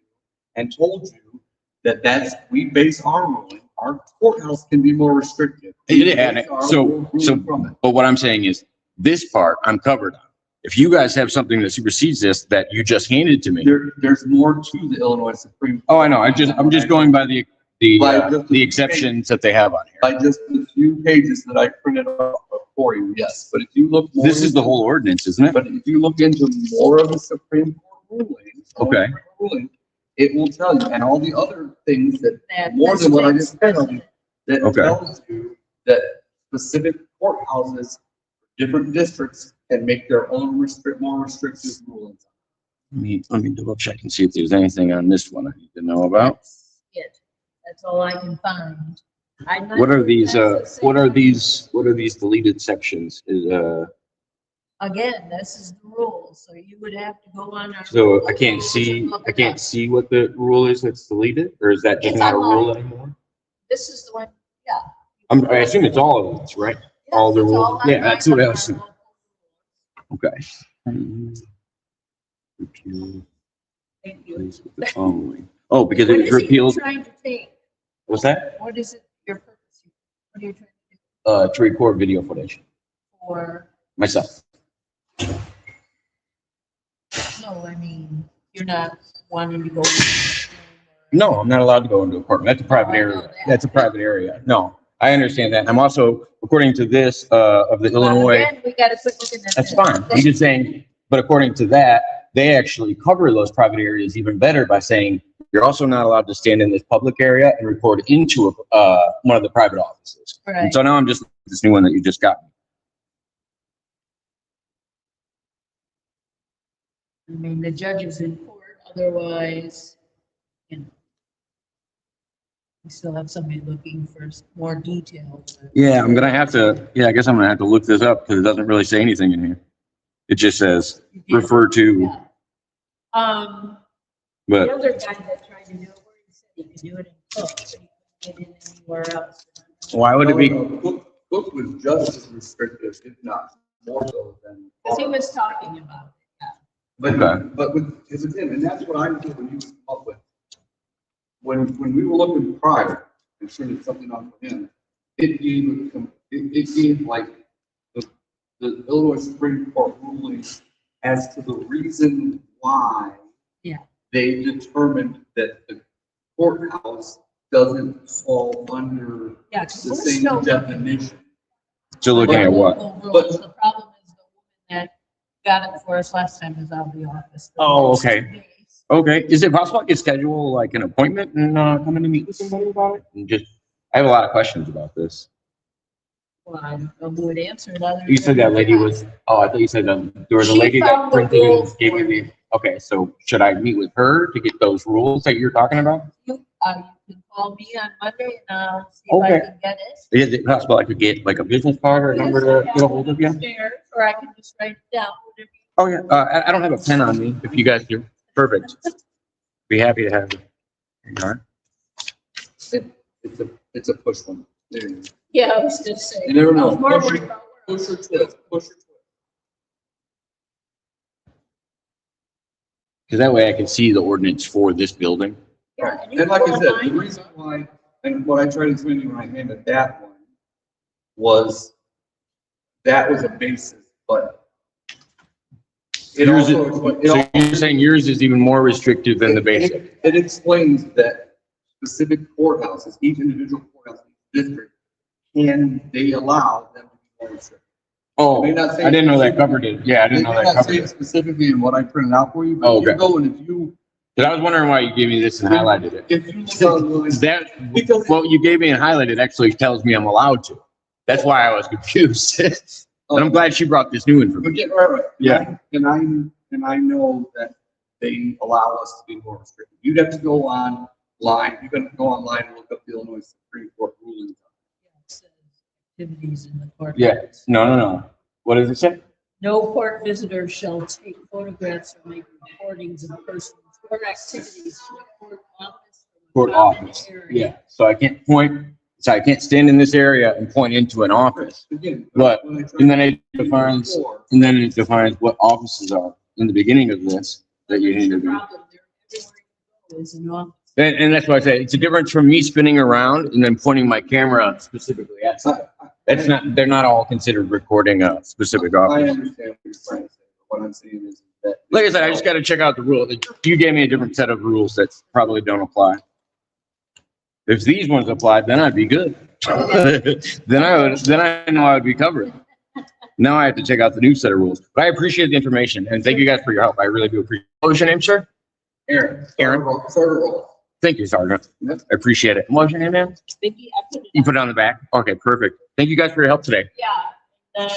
and told you that we base our ruling, our courthouse can be more restrictive. We Yeah, base our so- ruling from it. But what I'm saying is, this part I'm covered on. If you guys have something that supersedes this that you just handed to me. There's more to the Illinois Supreme. Oh, I know. I'm just going by the By just a the few exceptions that they have on here. By just a few pages that I printed off for you, yes, but if you look. more This is the into- whole ordinance, isn't it? But if you look into more of the Supreme Court rulings. Okay. It will tell you, and all the other things that, That more than what I just said, precedent. that Okay. tells you that specific courthouses, different districts can make their own more restrictive rulings. Let me double check and see if there's anything on this one I need to know about. That's it. That's all I can find. I'm not What are sure these, if that's the what are same. these deleted sections? Again, this is the rule, so you would have to go on our. So I rules can't and see, look I it can't up. see what the rule is that's deleted, or is that just It's not a rule online. anymore? This is the one, yeah. I assume it's all of these, right? All the Yes, it's rules. all Yeah, online that's what I on was- our local Okay. rules. Thank you. Please with the following. Oh, because it What was is it you're repealed. trying to take? What's that? What is it, your purpose? What are you trying to do To record video footage for? myself. No, I mean, you're not wanting to go. No, I'm not allowed to go into a courtroom. That's a private Oh, I know area. that. That's a private area. No, I understand that. I'm also, according to this, of the Illinois, Again, we gotta quit looking at that's this. fine. I'm just saying, but according to that, they actually cover those private areas even better by saying you're also not allowed to stand in this public area and record into one of the private offices. And Right. so now I'm just, this new one that you just got me. I mean, the judge is in court, otherwise, you know. We still have somebody looking for more details. Yeah, I'm gonna have to, yeah, I guess I'm gonna have to look this up because it doesn't really say anything in here. It just says refer to, Yeah. The but, other guy that tried to do it, where he said he could do it in Cook, but he couldn't get it anywhere else. why would it be? Cook was just as restrictive, if not more so than. Because he was talking about it, yeah. But, Okay. but with, it was him, and that's what I'm doing when you come up with. When we were looking prior, and turning something on for him, it gave like the Illinois Supreme Court ruling as to the reason why Yeah. they determined that the courthouse doesn't fall under Yeah, 'cause the we're same still definition. Still looking at what? local rules. The problem is the woman that got it for us last time is out of the office. for Oh, most okay. days. Okay, is it possible I could schedule like an appointment and come in to meet with somebody about it? And just, I have a lot of questions about this. Well, I don't know who would answer it other. You said than that lady was, oh, I thought you said there was a She lady that found the printed and rules gave for me the, okay, so should I meet with her to get those rules that you're talking about? You can call me on Monday and I'll see if I Okay. can get it. Is it possible I could get like a business card or a number to get a hold of you? Upstairs, or I can just write it down. Whatever you- Oh, yeah, I don't have a pen on me, if you guys do, perfect. Be happy to have it. Here you are. It's a push one. There you go. Yeah, I was just saying. You never know. I was more Push worried it. about where- Push or twist, push or twist. Because that way I can see the ordinance for this building. Yeah, and you And like I can said, go the online. reason why, and what I tried to explain to you when I handed that one was that was a basis, but it Yours is- also, So you're saying yours is even more restrictive than the basic? It explains that specific courthouses, each individual courthouse in the district, can they allow them to be more restricted? Oh, May not say I didn't know that covered it. Yeah, I They didn't know may that not say covered it it. specifically in what I printed out for you, Oh, but if you okay. go and if you, Because I was wondering why you gave me this and highlighted it. if you look online, That, Because- what you gave me and highlighted actually tells me I'm allowed to. That's why I was confused. And I'm glad she brought this new But information. get right. Yeah. And I know that they allow us to be more restricted. You'd have to go online, you can go online and look up the Illinois Supreme Court rulings. It says Activities in the court. Yeah, no. What does it say? No court visitor shall take photographs or make recordings of persons or activities in the court office. or Court common office, area. yeah. So I can't stand in this area and point into an office. Again. But, when I tried and then to it explain defines, before, and then it defines what offices are in the beginning of this that you need to do. Problem there, everywhere you go is an office. And that's why I say, it's a difference from me spinning around and then pointing my camera specifically at something. That's not, they're not all considered recording a specific I office. understand what you're trying to say, but what I'm saying is that. Like I said, I just gotta check out the rule. You gave me a different set of rules that probably don't apply. If these ones applied, then I'd be good. Then I know I would be covered. Now I have to check out the new set of rules, but I appreciate the information and thank you guys for your help. I really do appreciate it. What was your name, sir? Aaron. Aaron. Sergeant. Thank you, Sergeant. Yep. I appreciate it. What was your name, man? Vicky, I put it You on. put it on the back? Okay, perfect. Thank you guys for your help today. Yeah,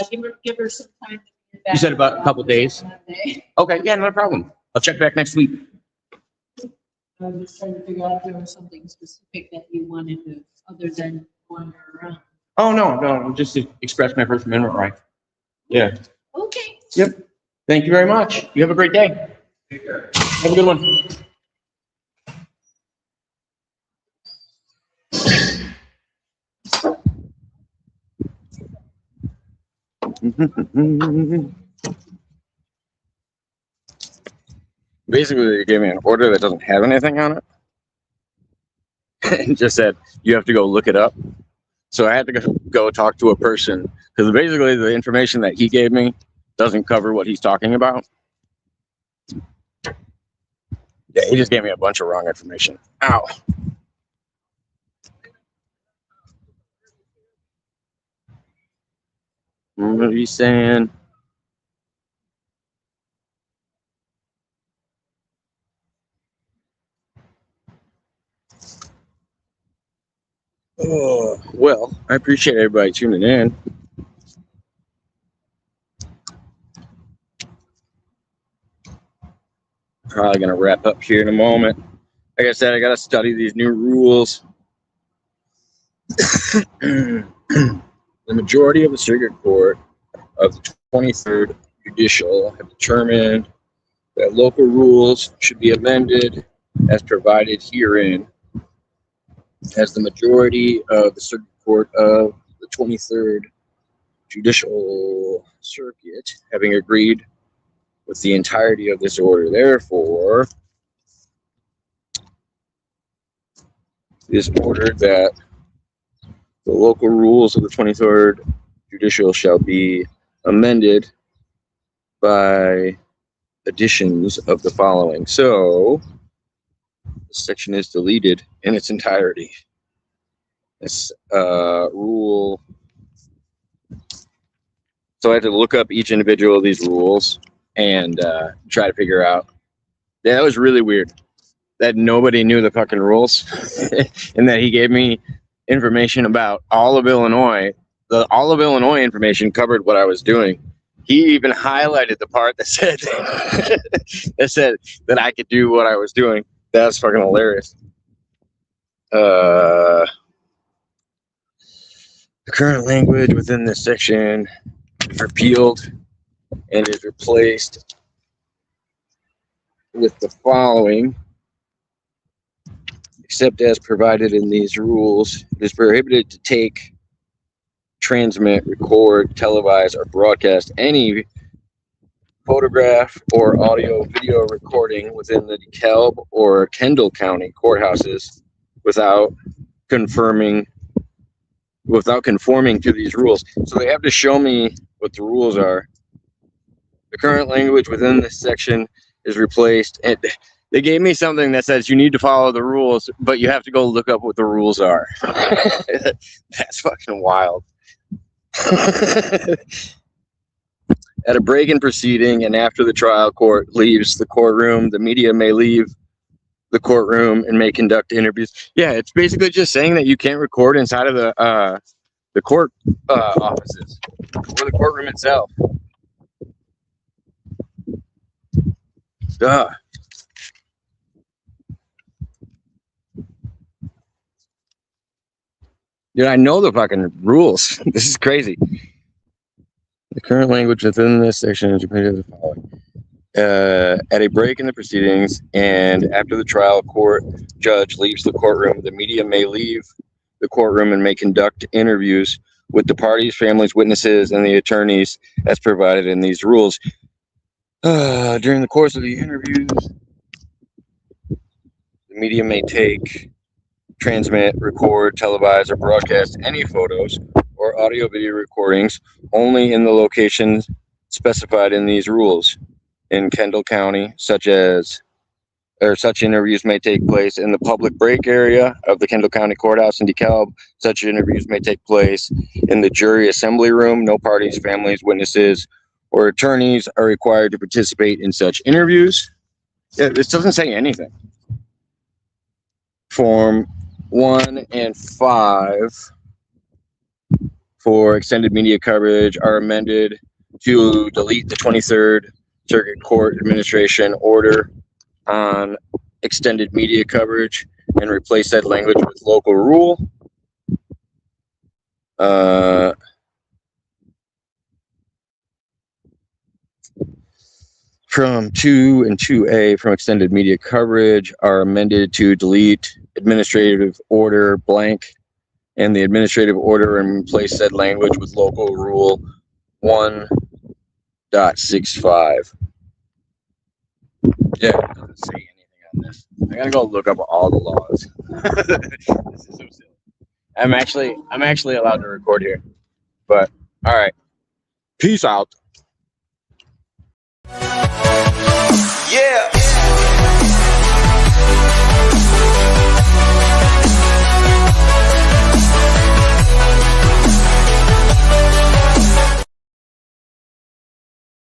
give her some time. to get back You said to about the a couple office days? on Monday. Okay, yeah, no problem. I'll check back next week. I was just trying to figure out if there was something specific that you wanted to, other than wander around. Oh, no, just to express my First Amendment right. Yeah. Okay. Yep. Thank you very much. You have a great day. Take care. Have a good one. Basically, they gave me an order that doesn't have anything on it. And just said, you have to go look it up. So I had to go talk to a person because basically the information that he gave me doesn't cover what he's talking about. Yeah, he just gave me a bunch of wrong information. Ow. What are you saying? Oh, well, I appreciate everybody tuning in. Probably gonna wrap up here in a moment. Like I said, I gotta study these new rules. The majority of the Circuit Court of the 23rd Judicial have determined that local rules should be amended as provided herein, as the majority of the Circuit Court of the 23rd Judicial Circuit having agreed with the entirety of this order. Therefore, it is ordered that the local rules of the 23rd Judicial shall be amended by additions of the following. So, this section is deleted in its entirety. This rule. So I had to look up each individual of these rules and try to figure out. Yeah, that was really weird. That nobody knew the fucking rules, and that he gave me information about all of Illinois. The all of Illinois information covered what I was doing. He even highlighted the part that said that I could do what I was doing. That's fucking hilarious. The current language within this section is repealed and is replaced with the following. Except as provided in these rules, it is prohibited to take, transmit, record, televise, or broadcast any photograph or audio video recording within the DeKalb or Kendall County courthouses without conforming to these rules. So they have to show me what the rules are. The current language within this section is replaced, and they gave me something that says you need to follow the rules, but you have to go look up what the rules are. That's fucking wild. At a break in proceeding and after the trial court leaves the courtroom, the media may leave the courtroom and may conduct interviews. Yeah, it's basically just saying that you can't record inside of the court offices or the courtroom itself. Duh. Dude, I know the fucking rules. This is crazy. The current language within this section is repeated as the following. At a break in the proceedings and after the trial court judge leaves the courtroom, the media may leave the courtroom and may conduct interviews with the parties, families, witnesses, and the attorneys as provided in these rules. During the course of the interviews, the media may take, transmit, record, televise, or broadcast any photos or audio video recordings only in the locations specified in these rules. In Kendall County, such interviews may take place in the public break area of the Kendall County Courthouse in DeKalb. Such interviews may take place in the jury assembly room. No parties, families, witnesses, or attorneys are required to participate in such interviews. Yeah, this doesn't say anything. Form 1 and 5 for extended media coverage are amended to delete the 23rd Circuit Court Administration order on extended media coverage and replace that language with local rule. From 2 and 2A from extended media coverage are amended to delete administrative order blank and the administrative order and replace said language with local rule 1.65. Yeah, it doesn't say anything on this. I gotta go look up all the laws. This is so silly. I'm actually allowed to record here. But all right. Peace out. Yeah.